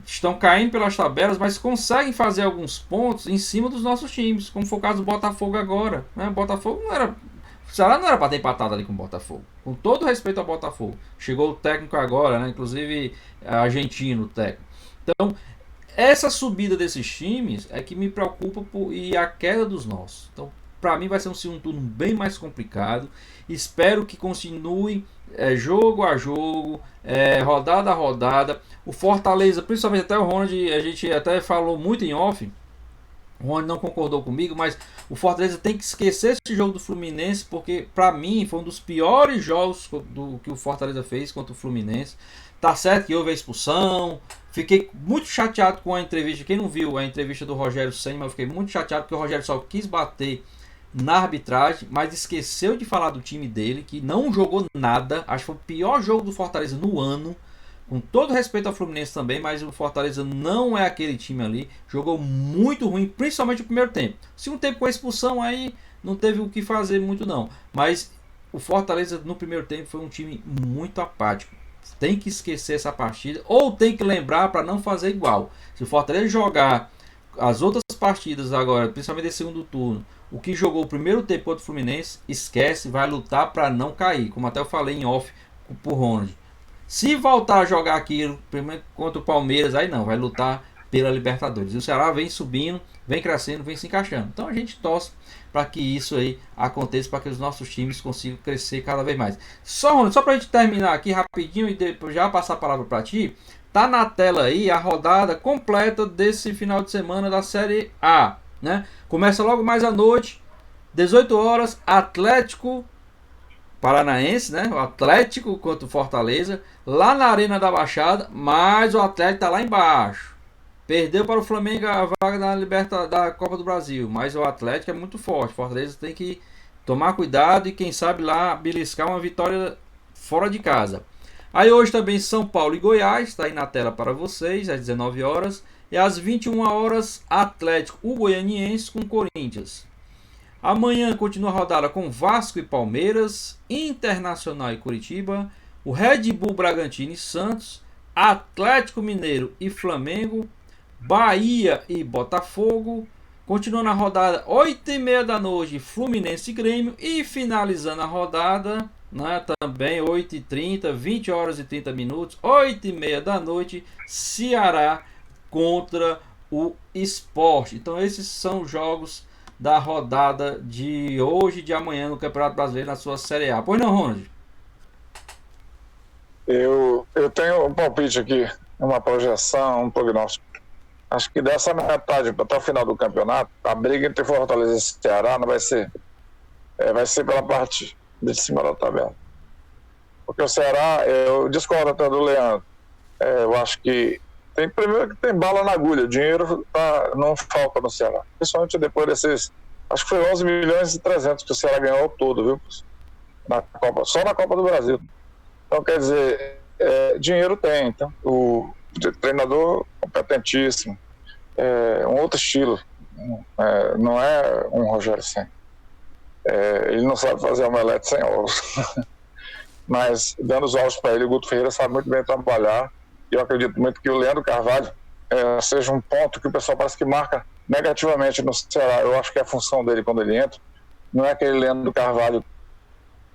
A: estão caindo pelas tabelas, mas conseguem fazer alguns pontos em cima dos nossos times, como foi o caso do Botafogo agora, né? O Botafogo não era, o Ceará não era para ter empatado ali com o Botafogo. Com todo respeito ao Botafogo, chegou o técnico agora, né? Inclusive argentino o técnico. Então essa subida desses times é que me preocupa e a queda dos nossos. Então para mim vai ser um segundo turno bem mais complicado. Espero que continue jogo a jogo, rodada a rodada. O Fortaleza, principalmente até o Ronald, a gente até falou muito em off. O Ronald não concordou comigo, mas o Fortaleza tem que esquecer esse jogo do Fluminense, porque para mim foi um dos piores jogos que o Fortaleza fez contra o Fluminense. Tá certo que houve a expulsão. Fiquei muito chateado com a entrevista. Quem não viu a entrevista do Rogério Ceni, mas eu fiquei muito chateado porque o Rogério só quis bater na arbitragem, mas esqueceu de falar do time dele, que não jogou nada. Acho que foi o pior jogo do Fortaleza no ano. Com todo respeito ao Fluminense também, mas o Fortaleza não é aquele time ali. Jogou muito ruim, principalmente o primeiro tempo. Segundo tempo com a expulsão aí não teve o que fazer muito não. Mas o Fortaleza no primeiro tempo foi um time muito apático. Tem que esquecer essa partida, ou tem que lembrar para não fazer igual. Se o Fortaleza jogar as outras partidas agora, principalmente esse segundo turno, o que jogou o primeiro tempo contra o Fluminense, esquece, vai lutar para não cair. Como até eu falei em off pro Ronald. Se voltar a jogar aquilo contra o Palmeiras, aí não, vai lutar pela Libertadores. E o Ceará vem subindo, vem crescendo, vem se encaixando. Então a gente torce para que isso aí aconteça, para que os nossos times consigam crescer cada vez mais. Só para a gente terminar aqui rapidinho e depois já passar a palavra para ti, tá na tela aí a rodada completa desse final de semana da Série A, né? Começa logo mais à noite, 18 horas, Atlético Paranaense, né? O Atlético contra o Fortaleza, lá na Arena da Baixada, mas o Atlético tá lá embaixo. Perdeu para o Flamengo a vaga da Copa do Brasil, mas o Atlético é muito forte. Fortaleza tem que tomar cuidado e quem sabe lá beliscar uma vitória fora de casa. Aí hoje também São Paulo e Goiás, está aí na tela para vocês, às 19 horas. E às 21 horas, Atlético, o Goianiense com Corinthians. Amanhã continua a rodada com Vasco e Palmeiras, Internacional e Curitiba, o Red Bull Bragantino e Santos, Atlético Mineiro e Flamengo, Bahia e Botafogo, Continuando a rodada, 8h30 da noite, Fluminense e Grêmio. E finalizando a rodada, né, também 8h30, 20 horas e 30 minutos, 8h30 da noite, Ceará contra o Sport. Então esses são os jogos da rodada de hoje e de amanhã no Campeonato Brasileiro na sua Série A. Pois não, Ronald?
C: Eu tenho um palpite aqui, uma projeção, um prognóstico. Acho que dessa metade até o final do campeonato, a briga entre Fortaleza e Ceará não vai ser. Vai ser pela parte de cima da tabela. Porque o Ceará, eu discordo até do Leandro. Eu acho que primeiro que tem bala na agulha, dinheiro não falta no Ceará. Principalmente depois desses, acho que foi 11 milhões e 300 que o Ceará ganhou ao todo, viu? Na Copa, só na Copa do Brasil. Então, quer dizer, dinheiro tem. Então, o treinador competentíssimo, um outro estilo, não é um Rogério Ceni. Ele não sabe fazer omelete sem ovos. Mas, dando os ovos para ele, o Guto Ferreira sabe muito bem trabalhar. E eu acredito muito que o Leandro Carvalho seja um ponto que o pessoal parece que marca negativamente no Ceará. Eu acho que é a função dele quando ele entra. Não é aquele Leandro Carvalho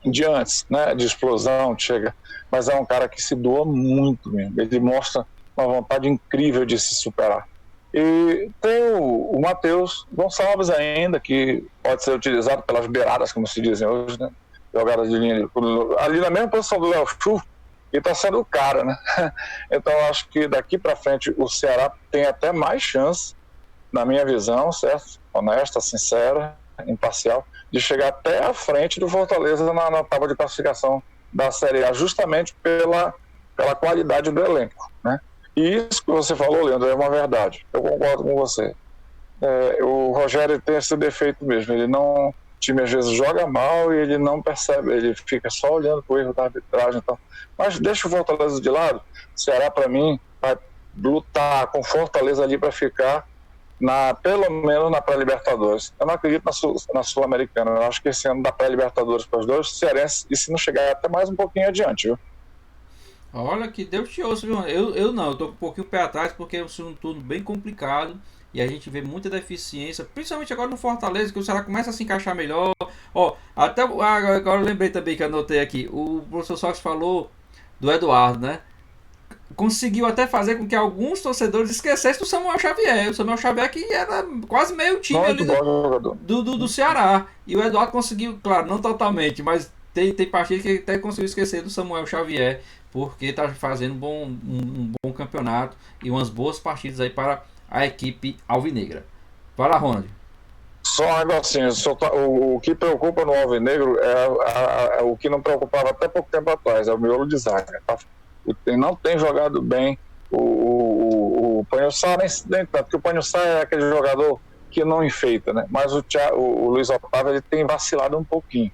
C: de antes, né, de explosão, chega, mas é um cara que se doa muito mesmo. Ele mostra uma vontade incrível de se superar. E tem o Matheus Gonçalves ainda, que pode ser utilizado pelas beiradas, como se dizem hoje, né? Jogadas de linha ali na mesma posição do Léo Chu, e está sendo o cara, né? Então eu acho que daqui para frente o Ceará tem até mais chance, na minha visão, certo? Honesta, sincera, imparcial, de chegar até a frente do Fortaleza na tábua de classificação da Série A, justamente pela qualidade do elenco, né? E isso que você falou, Leandro, é uma verdade. Eu concordo com você. O Rogério tem esse defeito mesmo. O time às vezes joga mal e ele não percebe, ele fica só olhando para o erro da arbitragem. Então. Mas deixa o Fortaleza de lado. O Ceará, para mim, vai lutar com Fortaleza ali para ficar pelo menos na pré-Libertadores. Eu não acredito na Sul-Americana. Eu acho que esse ano dá pré-Libertadores para os dois cearenses, e se não chegar até mais um pouquinho adiante, viu?
A: Olha que Deus te ouça, viu? Eu não, eu tô com um pouquinho o pé atrás, porque é um turno bem complicado e a gente vê muita deficiência, principalmente agora no Fortaleza, que o Ceará começa a se encaixar melhor. Até agora eu lembrei também que anotei aqui, o professor Sócrates falou do Eduardo, né? Conseguiu até fazer com que alguns torcedores esquecessem do Samuel Xavier. O Samuel Xavier que era quase meio time ali do Ceará. E o Eduardo conseguiu, claro, não totalmente, mas tem partida que ele até conseguiu esquecer do Samuel Xavier, porque está fazendo um bom campeonato e umas boas partidas aí para a equipe alvinegra. Vai lá, Ronald.
C: Só um negocinho, o que preocupa no alvinegro é o que não preocupava até pouco tempo atrás, é o miolo de zaga, tá? Ele não tem jogado bem o Panhussá, nem tanto, porque o Panhussá é aquele jogador que não enfeita, né? Mas o Luiz Otávio ele tem vacilado um pouquinho.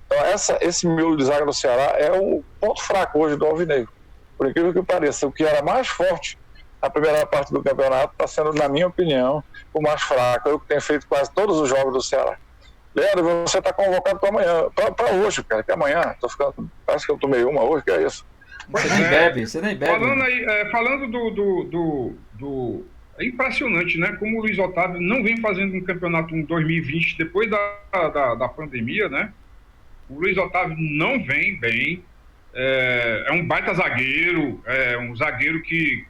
C: Então esse miolo de zaga do Ceará é o ponto fraco hoje do alvinegro. Por incrível que pareça, o que era mais forte na primeira parte do campeonato está sendo, na minha opinião, o mais fraco. Eu que tenho feito quase todos os jogos do Ceará. Leandro, você está convocado para amanhã, para hoje, cara, que amanhã, parece que eu tomei uma hoje, que é isso.
A: Você nem bebe.
B: Falando aí, é impressionante, né? Como o Luiz Otávio não vem fazendo um campeonato em 2020, depois da pandemia, né? O Luiz Otávio não vem bem. É um baita zagueiro, um zagueiro que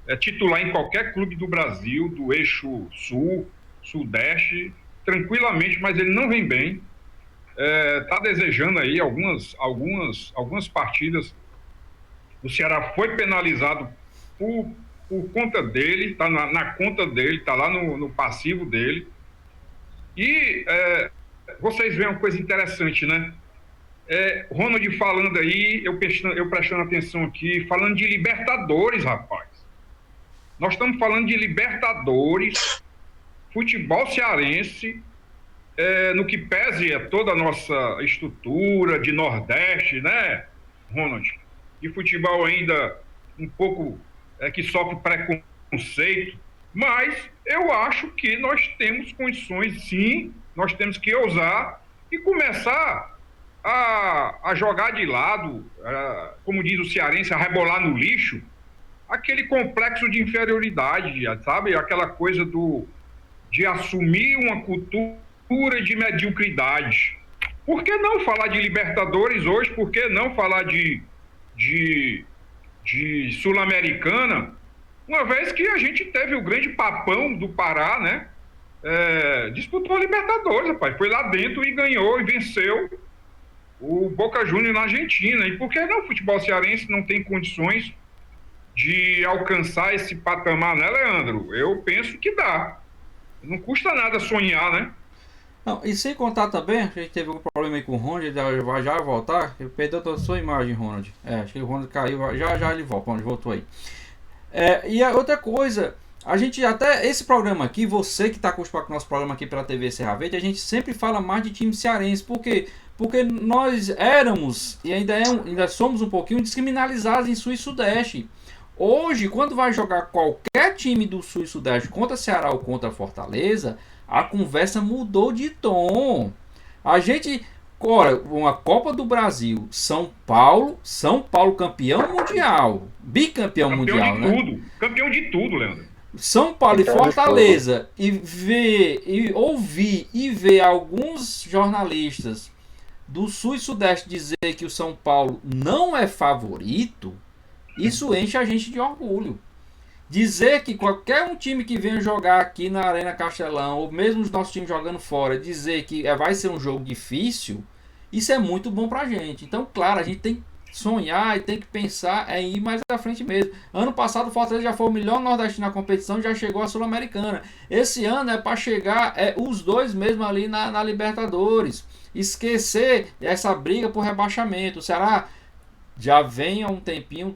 B: é titular em qualquer clube do Brasil, do eixo sul, sudeste, tranquilamente, mas ele não vem bem. Tá desejando aí algumas partidas. O Ceará foi penalizado por conta dele, está na conta dele, está lá no passivo dele. E vocês veem uma coisa interessante, né? Ronald falando aí, eu prestando atenção aqui, falando de Libertadores, rapaz. Nós estamos falando de Libertadores, futebol cearense, no que pese toda a nossa estrutura de Nordeste, né, Ronald? E futebol ainda um pouco que sofre preconceito, mas eu acho que nós temos condições, sim, nós temos que ousar e começar a jogar de lado, como diz o cearense, a rebolar no lixo, aquele complexo de inferioridade, sabe? Aquela coisa de assumir uma cultura de mediocridade. Por que não falar de Libertadores hoje? Por que não falar de Sul-Americana? Uma vez que a gente teve o grande papão do Pará, né? Disputou a Libertadores, rapaz. Foi lá dentro e ganhou e venceu o Boca Juniors na Argentina. E por que não o futebol cearense não tem condições de alcançar esse patamar, né, Leandro? Eu penso que dá. Não custa nada sonhar, né?
A: Não, e sem contar também, a gente teve um problema aí com o Ronald, ele vai já voltar. Ele perdeu toda a sua imagem, Ronald. Acho que o Ronald caiu, já ele volta. Ronald voltou aí. E a outra coisa, a gente até, esse programa aqui, você que está acostumado com o nosso programa aqui pela TV Serra Verde, a gente sempre fala mais de time cearense. Por quê? Porque nós éramos, e ainda somos um pouquinho descriminalizados em Sul e Sudeste. Hoje, quando vai jogar qualquer time do Sul e Sudeste contra Ceará ou contra Fortaleza, a conversa mudou de tom. A gente, olha, uma Copa do Brasil, São Paulo campeão mundial, bicampeão mundial, né?
B: Campeão de tudo, Leandro.
A: São Paulo e Fortaleza, ouvir e ver alguns jornalistas do Sul e Sudeste dizer que o São Paulo não é favorito, isso enche a gente de orgulho. Dizer que qualquer um time que venha jogar aqui na Arena Castelão, ou mesmo os nossos times jogando fora, dizer que vai ser um jogo difícil, isso é muito bom pra gente. Então, claro, a gente tem que sonhar e tem que pensar em ir mais à frente mesmo. Ano passado o Fortaleza já foi o melhor nordestino na competição e já chegou à Sul-Americana. Esse ano é para chegar os dois mesmo ali na Libertadores. Esquecer essa briga por rebaixamento. O Ceará já vem há um tempinho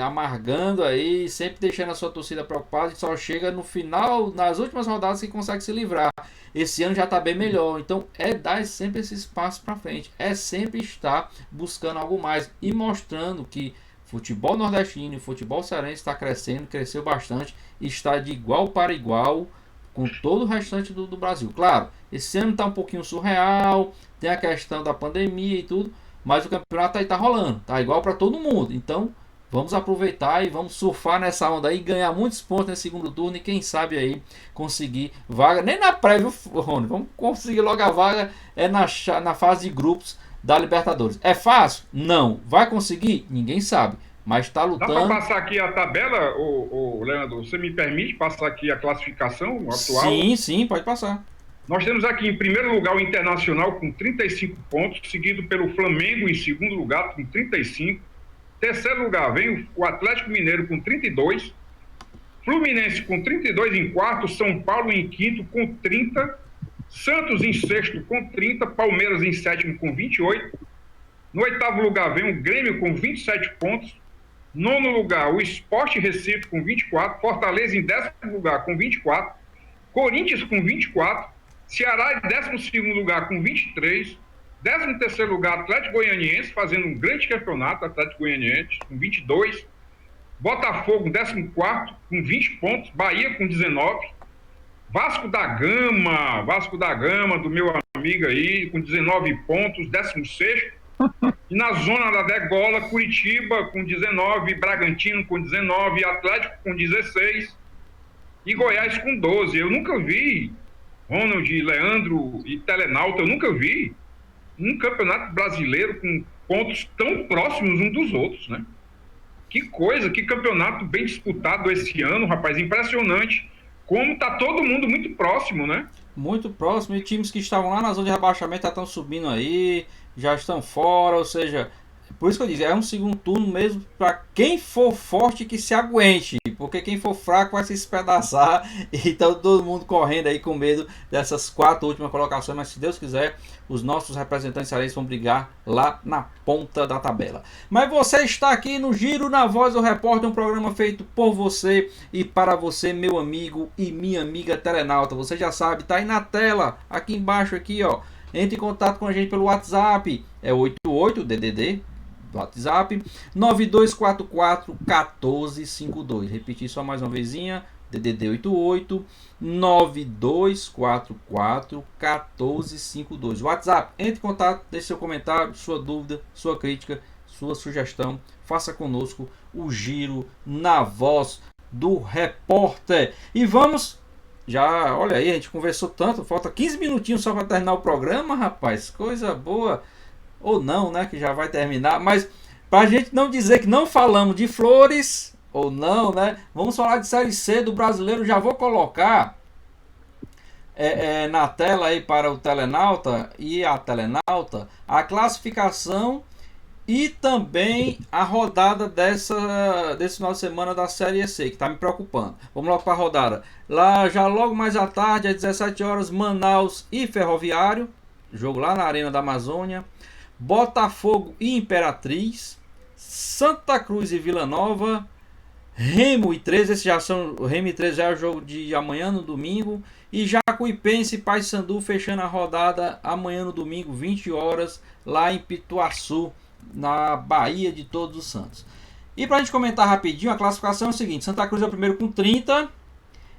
A: amargando aí, sempre deixando a sua torcida preocupada, e só chega no final, nas últimas rodadas, que consegue se livrar. Esse ano já está bem melhor, então dar sempre esse espaço para frente, sempre estar buscando algo mais e mostrando que futebol nordestino e futebol cearense está crescendo, cresceu bastante, e está de igual para igual com todo o restante do Brasil. Claro, esse ano está um pouquinho surreal, tem a questão da pandemia e tudo, mas o campeonato aí está rolando, tá igual para todo mundo. Então vamos aproveitar e vamos surfar nessa onda aí, ganhar muitos pontos nesse segundo turno e quem sabe aí conseguir vaga, nem na prévia, Rony, vamos conseguir logo a vaga na fase de grupos da Libertadores. É fácil? Não. Vai conseguir? Ninguém sabe, mas está lutando.
B: Dá para passar aqui a tabela, Leandro? Você me permite passar aqui a classificação atual?
A: Sim, pode passar.
B: Nós temos aqui em primeiro lugar o Internacional com 35 pontos, seguido pelo Flamengo em segundo lugar com 35. Terceiro lugar vem o Atlético Mineiro com 32, Fluminense com 32 em quarto, São Paulo em quinto com 30, Santos em sexto com 30, Palmeiras em sétimo com 28, no oitavo lugar vem o Grêmio com 27 pontos, nono lugar o Sport Recife com 24, Fortaleza em décimo lugar com 24, Corinthians com 24, Ceará em 12º lugar com 23, 13º lugar, Atlético Goianiense, fazendo um grande campeonato, Atlético Goianiense, com 22. Botafogo, 14º, com 20 pontos. Bahia, com 19. Vasco da Gama, do meu amigo aí, com 19 pontos, 16º. E na zona da degola, Curitiba, com 19. Bragantino, com 19. Atlético, com 16. E Goiás, com 12. Eu nunca vi, Ronald, Leandro e Telenauta, eu nunca vi um campeonato brasileiro com pontos tão próximos uns dos outros, né? Que coisa, que campeonato bem disputado esse ano, rapaz, impressionante. Como tá todo mundo muito próximo, né?
A: Muito próximo, e times que estavam lá na zona de rebaixamento já estão subindo aí, já estão fora, ou seja, por isso que eu disse, é um segundo turno mesmo para quem for forte que se aguente, porque quem for fraco vai se espedaçar, e então todo mundo correndo aí com medo dessas 4 últimas colocações, mas se Deus quiser, os nossos representantes cearenses vão brigar lá na ponta da tabela. Mas você está aqui no Giro na Voz do Repórter, um programa feito por você e para você, meu amigo e minha amiga telenauta. Você já sabe, tá aí na tela, aqui embaixo aqui, ó. Entre em contato com a gente pelo WhatsApp, é 88-DDD, WhatsApp, 9244-1452. Repetir só mais uma vezinha, DDD 88 9244-1452. WhatsApp, entre em contato, deixe seu comentário, sua dúvida, sua crítica, sua sugestão. Faça conosco o Giro na Voz do Repórter. E vamos Já, olha aí, a gente conversou tanto, falta 15 minutinhos só para terminar o programa, rapaz. Coisa boa. Ou não, né? Que já vai terminar. Mas pra gente não dizer que não falamos de Flores, ou não, né? Vamos falar de Série C do Brasileiro. Já vou colocar na tela aí para o telenauta e a telenauta a classificação e também a rodada desse final de semana da Série C, que está me preocupando. Vamos logo para a rodada. Lá já logo mais à tarde, às 17 horas, Manaus e Ferroviário. Jogo lá na Arena da Amazônia. Botafogo e Imperatriz. Santa Cruz e Vila Nova. Remo e 13, esse já são, o Remo e 13 já é o jogo de amanhã no domingo. E Jacuipense e Paysandu fechando a rodada amanhã no domingo, 20 horas, lá em Pituaçu, na Bahia de Todos os Santos. E pra gente comentar rapidinho, a classificação é o seguinte: Santa Cruz é o primeiro com 30,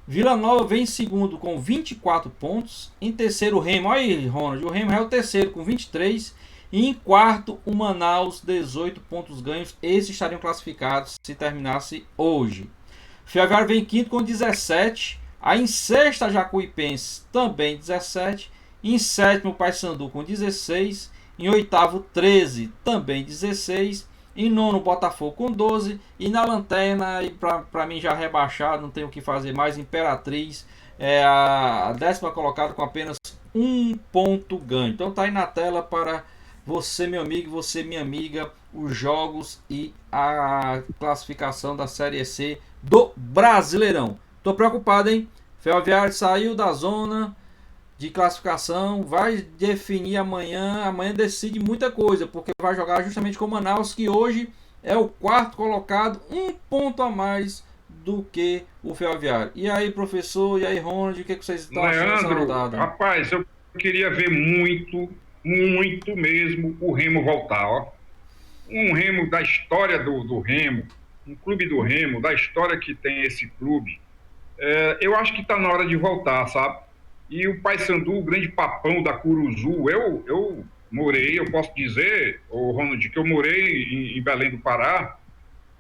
A: Vila Nova vem em segundo com 24 pontos, em terceiro o Remo, olha aí, Ronald, o Remo é o terceiro com 23, e em quarto o Manaus, 18 pontos ganhos, esses estariam classificados se terminasse hoje. Ferroviário vem em quinto com 17, aí em sexta Jacuipense também 17, em sétimo o Paysandu com 16, em oitavo 13 também 16, em nono Botafogo com 12, e na lanterna, para mim já rebaixado, não tem o que fazer mais, Imperatriz é a décima colocada com apenas um ponto ganho. Então tá aí na tela para você, meu amigo, você, minha amiga, os jogos e a classificação da Série C do Brasileirão. Tô preocupado, hein? Ferroviário saiu da zona de classificação, vai definir amanhã decide muita coisa, porque vai jogar justamente com o Manaus, que hoje é o quarto colocado, um ponto a mais do que o Ferroviário. E aí, professor, e aí, Ronald, o que vocês estão achando dessa rodada?
B: Rapaz, eu queria ver muito mesmo o Remo voltar, ó. Um Remo da história do Remo, um clube do Remo, da história que tem esse clube, eu acho que está na hora de voltar, sabe? E o Paysandu, o grande papão da Curuzu, eu morei, eu posso dizer, Ronald, que eu morei em Belém do Pará,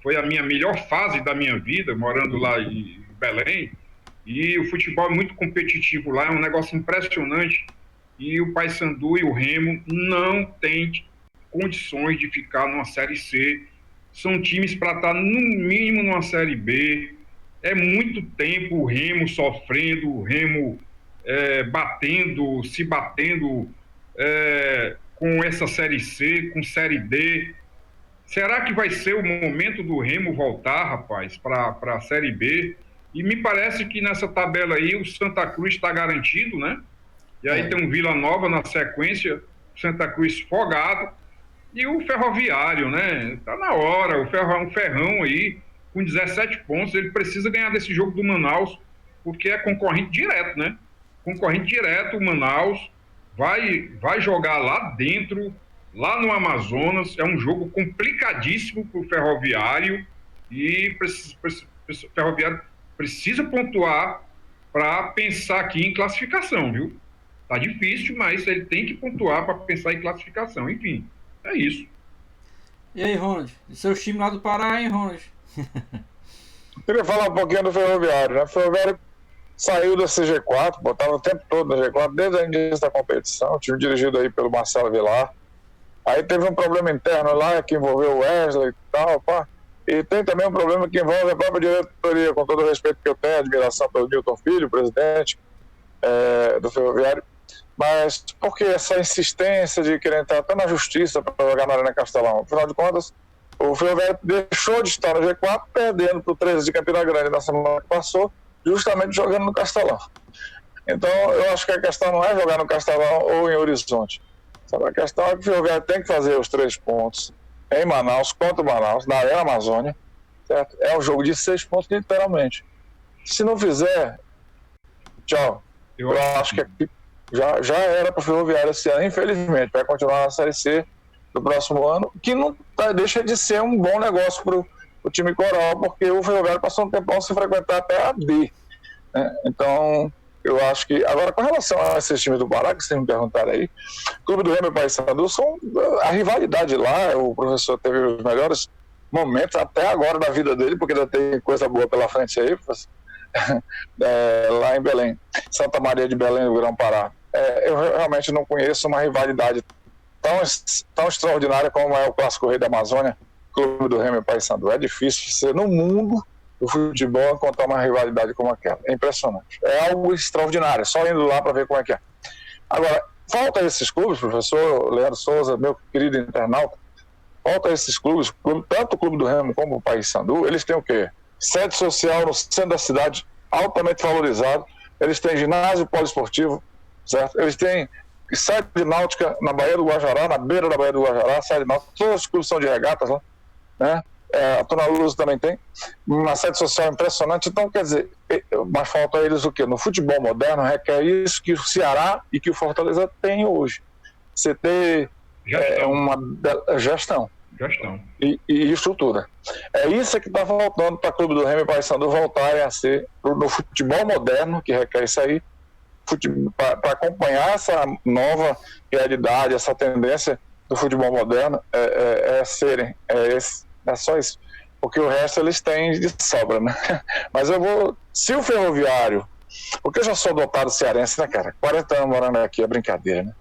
B: foi a minha melhor fase da minha vida, morando lá em Belém, e o futebol é muito competitivo lá, é um negócio impressionante, e o Paysandu e o Remo não têm condições de ficar numa Série C, são times para estar no mínimo numa Série B, é muito tempo o Remo sofrendo, o Remo se batendo com essa Série C, com Série D. Será que vai ser o momento do Remo voltar, rapaz, para a Série B? E me parece que nessa tabela aí o Santa Cruz está garantido, né? E aí tem um Vila Nova na sequência, Santa Cruz folgado, e o Ferroviário, né? Tá na hora, o Ferrão aí, com 17 pontos, ele precisa ganhar desse jogo do Manaus, porque é concorrente direto, né? Concorrente direto, o Manaus vai jogar lá dentro, lá no Amazonas, é um jogo complicadíssimo para o Ferroviário, e o Ferroviário precisa pontuar para pensar aqui em classificação, viu? Tá difícil, mas ele tem que pontuar para pensar em classificação, enfim, é isso.
A: E aí, Ronald, e seus times lá do Pará, hein, Ronald?
C: Queria falar um pouquinho do Ferroviário, né? O Ferroviário saiu da CG4, botaram o tempo todo na G4, desde o início da competição, time dirigido aí pelo Marcelo Vilar. Aí teve um problema interno lá que envolveu o Wesley e tal, pá. E tem também um problema que envolve a própria diretoria, com todo o respeito que eu tenho, admiração pelo Nilton Filho, presidente do Ferroviário. Mas por que essa insistência de querer entrar até na justiça para jogar na Arena Castelão? Afinal de contas, o Ferroviário deixou de estar no G4, perdendo para o 13 de Campina Grande na semana que passou, justamente jogando no Castelão. Então, eu acho que a questão não é jogar no Castelão ou em Horizonte. Sabe? A questão é que o Ferroviário tem que fazer os 3 pontos em Manaus, contra o Manaus, na Arena Amazônia. Certo? É um jogo de 6 pontos, literalmente. Se não fizer, tchau. Eu acho que já era para o Ferroviário esse ano, infelizmente. Vai continuar na Série C do próximo ano, que não deixa de ser um bom negócio para o time coral, porque o Ferroviário passou um tempão sem frequentar até a B. Né? Então, eu acho que... Agora, com relação a esses times do Pará, que vocês me perguntaram aí, o Clube do Remo e Paysandu são a rivalidade lá. O professor teve os melhores momentos até agora da vida dele, porque ainda tem coisa boa pela frente aí, lá em Belém, Santa Maria de Belém, do Grão-Pará. Eu realmente não conheço uma rivalidade tão extraordinária como é o Clássico Rei da Amazônia, Clube do Remo e Paysandu. É difícil ser no mundo do futebol encontrar uma rivalidade como aquela. É impressionante. É algo extraordinário, só indo lá para ver como é que é. Agora, falta esses clubes, professor Leandro Souza, meu querido internauta, falta esses clubes, tanto o Clube do Remo como o Paysandu, eles têm o quê? Sede social no centro da cidade, altamente valorizado, eles têm ginásio poliesportivo, certo? Eles têm sede náutica na Baía do Guajará, na beira da Baía do Guajará, sede náutica, todos os clubes são de regatas lá, né? A Tona Luz também tem, uma sede social impressionante. Então, quer dizer, mas falta a eles o quê? No futebol moderno requer isso que o Ceará e que o Fortaleza tem hoje. Você ter uma gestão e estrutura. É isso que está faltando para o Clube do Remo e Paysandu voltarem a ser, no futebol moderno, que requer isso aí, para acompanhar essa nova realidade, essa tendência do futebol moderno, é só isso, porque o resto eles têm de sobra, né? Mas se o Ferroviário, porque eu já sou dotado cearense, né, cara? 40 anos morando aqui, é brincadeira, né?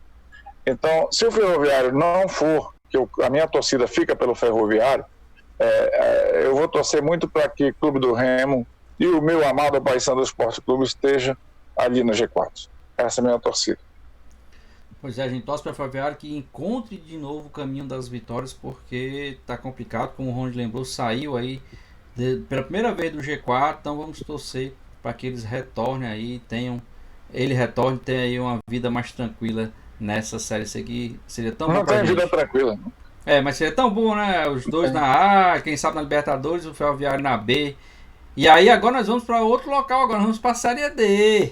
C: Então, se o Ferroviário não for, que a minha torcida fica pelo Ferroviário, eu vou torcer muito para que o Clube do Remo e o meu amado Paysandu Esporte Clube esteja ali no G4. Essa é a minha torcida.
A: Pois é, a gente torce para o Ferroviário que encontre de novo o caminho das vitórias, porque tá complicado, como o Ronald lembrou, saiu aí pela primeira vez do G4, então vamos torcer para que eles retornem aí, tenham aí uma vida mais tranquila nessa série. Isso aqui seria tão bom.
C: Não tem vida tranquila.
A: Mas seria tão bom, né? Os dois na A, quem sabe na Libertadores, o Ferroviário na B. E aí agora nós vamos para outro local, agora nós vamos para a Série D.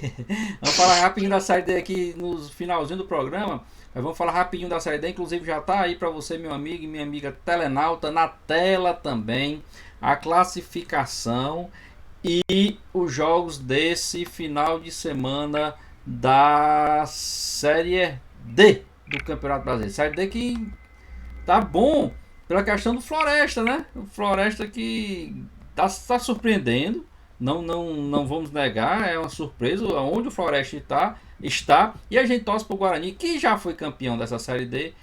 A: Vamos falar rapidinho da Série D aqui no finalzinho do programa. Mas vamos falar rapidinho da Série D, inclusive já está aí para você, meu amigo e minha amiga telenauta, na tela também, a classificação e os jogos desse final de semana da Série D do Campeonato Brasileiro. Série D que tá bom pela questão do Floresta, né? O Floresta que está surpreendendo, não vamos negar, é uma surpresa onde o Floresta está, e a gente torce para o Guarani, que já foi campeão dessa Série D,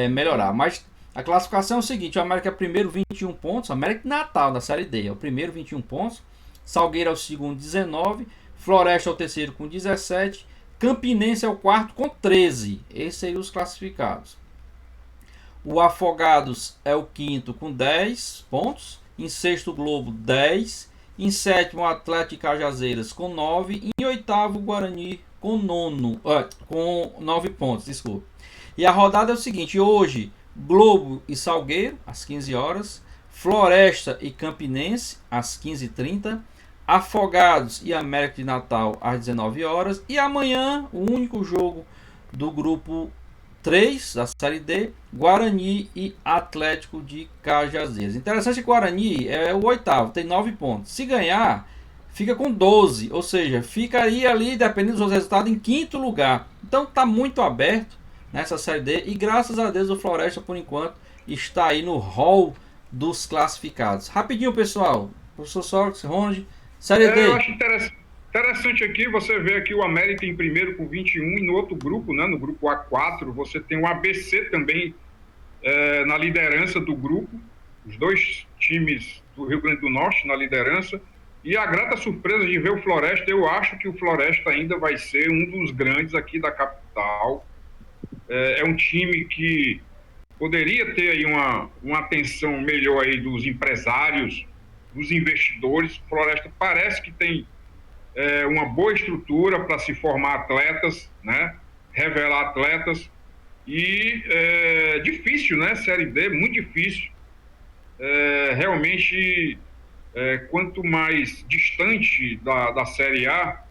A: melhorar. Mas a classificação é o seguinte: o América é o primeiro, 21 pontos, o América Natal da Série D é o primeiro, 21 pontos, Salgueiro é o segundo, 19, Floresta é o terceiro com 17, Campinense é o quarto com 13, esses seriam os classificados. O Afogados é o quinto com 10 pontos, em sexto Globo 10, em sétimo o Atlético Cajazeiras com 9, e em oitavo o Guarani com 9 pontos, desculpa. E a rodada é o seguinte: hoje Globo e Salgueiro às 15 horas, Floresta e Campinense às 15h30, Afogados e América de Natal às 19 horas, e amanhã o único jogo do grupo 3 da Série D, Guarani e Atlético de Cajazeiras. Interessante que o Guarani é o oitavo, tem 9 pontos. Se ganhar, fica com 12, ou seja, ficaria ali, dependendo dos resultados, em quinto lugar. Então está muito aberto nessa Série D, e graças a Deus o Floresta, por enquanto, está aí no hall dos classificados. Rapidinho, pessoal, professor Sócrates, Ronald, Série D.
B: Eu acho interessante aqui, você vê aqui o América em primeiro com 21, e no outro grupo, né, no grupo A4, você tem o ABC também na liderança do grupo, os dois times do Rio Grande do Norte na liderança, e a grata surpresa de ver o Floresta. Eu acho que o Floresta ainda vai ser um dos grandes aqui da capital. É um time que poderia ter aí uma atenção melhor aí dos empresários, dos investidores. O Floresta parece que tem uma boa estrutura para se formar atletas, né? Revelar atletas, e difícil, né? Série D, muito difícil. Realmente, quanto mais distante da Série A,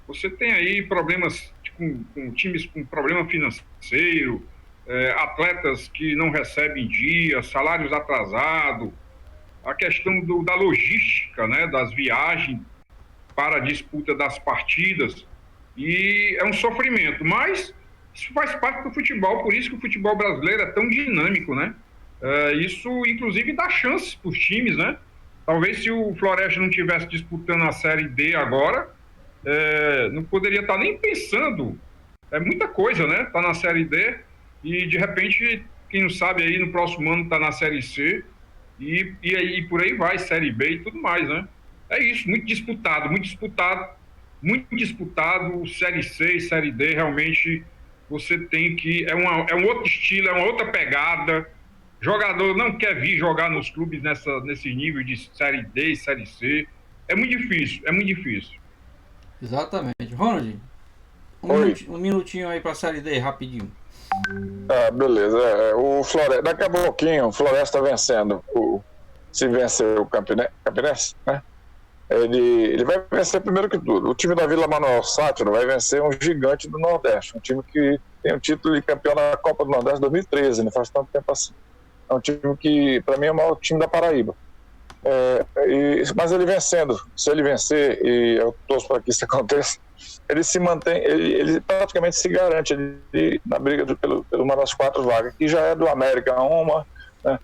B: você tem aí problemas com times com problema financeiro, atletas que não recebem dia, salários atrasados, a questão da logística, né? Das viagens para a disputa das partidas, e é um sofrimento, mas isso faz parte do futebol, por isso que o futebol brasileiro é tão dinâmico, né? Isso, inclusive, dá chances para os times, né? Talvez se o Floresta não estivesse disputando a Série D agora, não poderia estar nem pensando. É muita coisa, né? Tá na Série D e, de repente, quem não sabe aí, no próximo ano tá na Série C e por aí vai, Série B e tudo mais, né? É isso, muito disputado, muito disputado, muito disputado. Série C e Série D, realmente, você tem que... É um outro estilo, é uma outra pegada. Jogador não quer vir jogar nos clubes nesse nível de Série D e Série C. É muito difícil, é muito difícil.
A: Exatamente. Ronald, um minutinho aí pra Série D, rapidinho.
C: Beleza. O Floresta, daqui a pouquinho, o Floresta vencendo. Se vencer o Campinense, né? Ele vai vencer primeiro que tudo. O time da Vila Manuel Sátiro vai vencer um gigante do Nordeste, um time que tem o título de campeão da Copa do Nordeste 2013, não faz tanto tempo assim. É um time que, para mim, é o maior time da Paraíba. Mas ele vencendo, se ele vencer, e eu torço para que isso aconteça, ele se mantém, ele praticamente se garante na briga pelo uma das 4 vagas, que já é do América uma, né?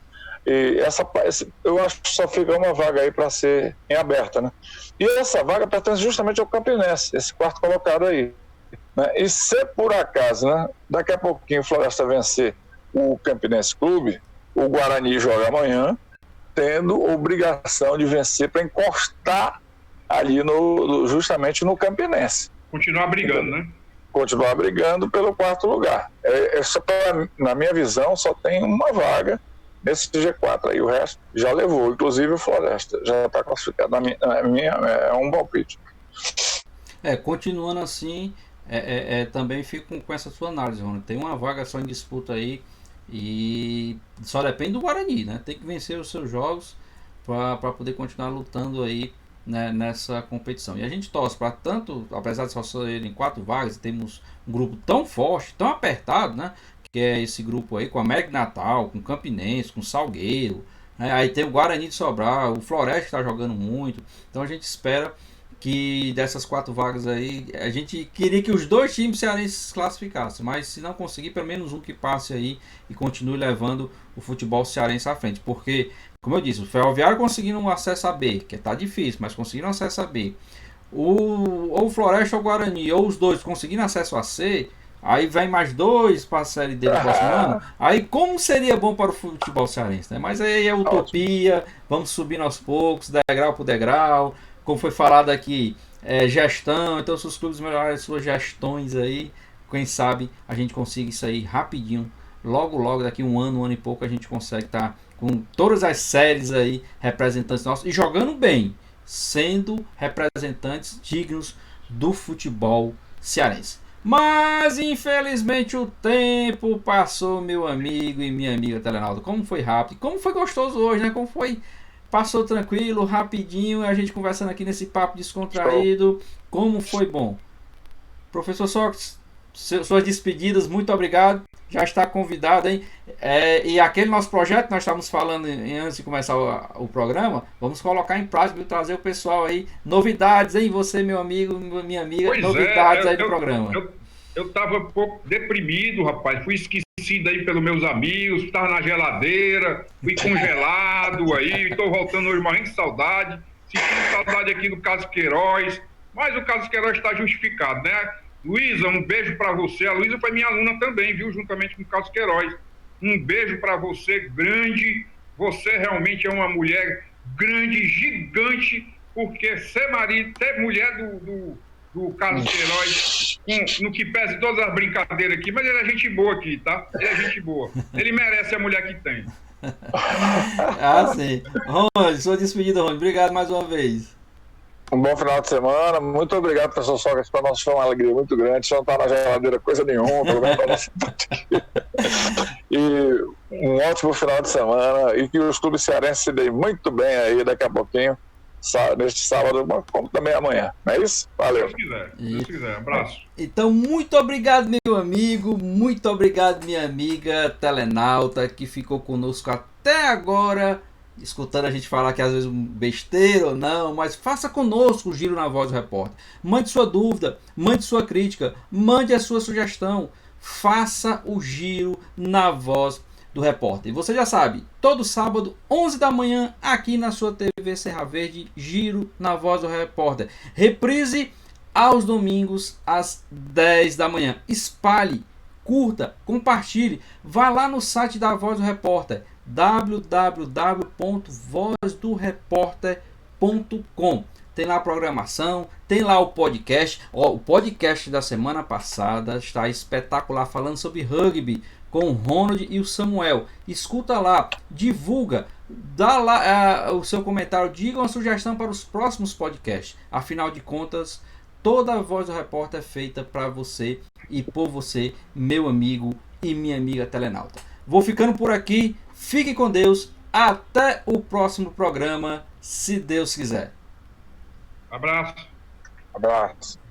C: E eu acho que só fica uma vaga aí para ser em aberta, né? E essa vaga pertence justamente ao Campinense, esse 4º colocado aí, né? E se por acaso, né, daqui a pouquinho o Floresta vencer o Campinense Clube, o Guarani joga amanhã, tendo obrigação de vencer para encostar ali justamente no Campinense.
B: Continuar brigando, né?
C: Continuar brigando pelo 4º lugar. Na minha visão, só tem uma vaga nesse G4 aí, o resto já levou, inclusive o Floresta já está classificado. É um palpite.
A: Continuando assim, também fico com essa sua análise, Ronald. Tem uma vaga só em disputa aí e só depende do Guarani, né? Tem que vencer os seus jogos para poder continuar lutando aí, né, nessa competição. E a gente torce para tanto, apesar de só serem 4 vagas, temos um grupo tão forte, tão apertado, né? Que é esse grupo aí com América Natal, com Campinense, com Salgueiro, né? Aí tem o Guarani de Sobral, o Floresta que está jogando muito. Então a gente espera que dessas 4 vagas aí, a gente queria que os 2 times cearenses classificassem, mas se não conseguir, pelo menos um que passe aí e continue levando o futebol cearense à frente, porque, como eu disse, o Ferroviário conseguindo um acesso a B, que tá difícil, mas conseguindo um acesso a B, ou o Floresta ou o Guarani, ou os 2 conseguindo acesso a C, aí vem mais 2 para a Série D do próximo ano, aí como seria bom para o futebol cearense, né? Mas aí é utopia, vamos subindo aos poucos, degrau por degrau, como foi falado aqui, gestão. Então, se os clubes melhorarem suas gestões aí, quem sabe a gente consiga isso aí rapidinho. Logo, daqui um ano e pouco, a gente consegue estar com todas as séries aí, representantes nossos, e jogando bem, sendo representantes dignos do futebol cearense. Mas, infelizmente, o tempo passou, meu amigo e minha amiga Telenaldo. Como foi rápido, como foi gostoso hoje, né? Como foi... Passou tranquilo, rapidinho, a gente conversando aqui nesse papo descontraído. Como foi bom. Professor Sócrates, suas despedidas, muito obrigado. Já está convidado, hein? E aquele nosso projeto que nós estávamos falando antes de começar o programa, vamos colocar em prática e trazer o pessoal aí. Novidades, hein? Você, meu amigo, minha amiga, pois novidades aí do programa.
B: Eu estava um pouco deprimido, rapaz. Fui esquecido aí pelos meus amigos, estava na geladeira, fui congelado aí, estou voltando hoje morrendo de saudade, sentindo saudade aqui do Carlos Queiroz, mas o Carlos Queiroz está justificado, né? Luísa, um beijo para você. A Luísa foi minha aluna também, viu? Juntamente com o Carlos Queiroz. Um beijo para você, grande. Você realmente é uma mulher grande, gigante, porque ser mulher do Carlos Queiroz, no que pese todas as brincadeiras aqui, mas ele é gente boa aqui, tá? Ele é gente boa. Ele merece a mulher que tem.
A: Sim. Rony, sua despedida, Rony. Obrigado mais uma vez.
C: Um bom final de semana. Muito obrigado, professor Sócrates. Para nós foi uma alegria muito grande. Só não está na geladeira coisa nenhuma, pelo menos para nossa. E um ótimo final de semana. E que os clubes cearenses se deem muito bem aí daqui a pouquinho, neste sábado, como também amanhã. Não é isso? Valeu.
B: Se Deus quiser. Abraço.
A: Então, muito obrigado, meu amigo. Muito obrigado, minha amiga telenauta, que ficou conosco até agora, escutando a gente falar que às vezes besteira ou não, mas faça conosco o Giro na Voz do Repórter. Mande sua dúvida, mande sua crítica, mande a sua sugestão. Faça o Giro na Voz do Repórter. E você já sabe, todo sábado, 11 da manhã, aqui na sua TV Serra Verde, Giro na Voz do Repórter. Reprise aos domingos, às 10 da manhã. Espalhe, curta, compartilhe. Vá lá no site da Voz do Repórter, www.vozdoreporter.com. Tem lá a programação, tem lá o podcast. O podcast da semana passada está espetacular, falando sobre rugby com o Ronald e o Samuel. Escuta lá, divulga, dá lá o seu comentário, diga uma sugestão para os próximos podcasts. Afinal de contas, toda a Voz do Repórter é feita para você e por você, meu amigo e minha amiga telenauta. Vou ficando por aqui, fique com Deus, até o próximo programa, se Deus quiser.
B: Abraço.
C: Abraço.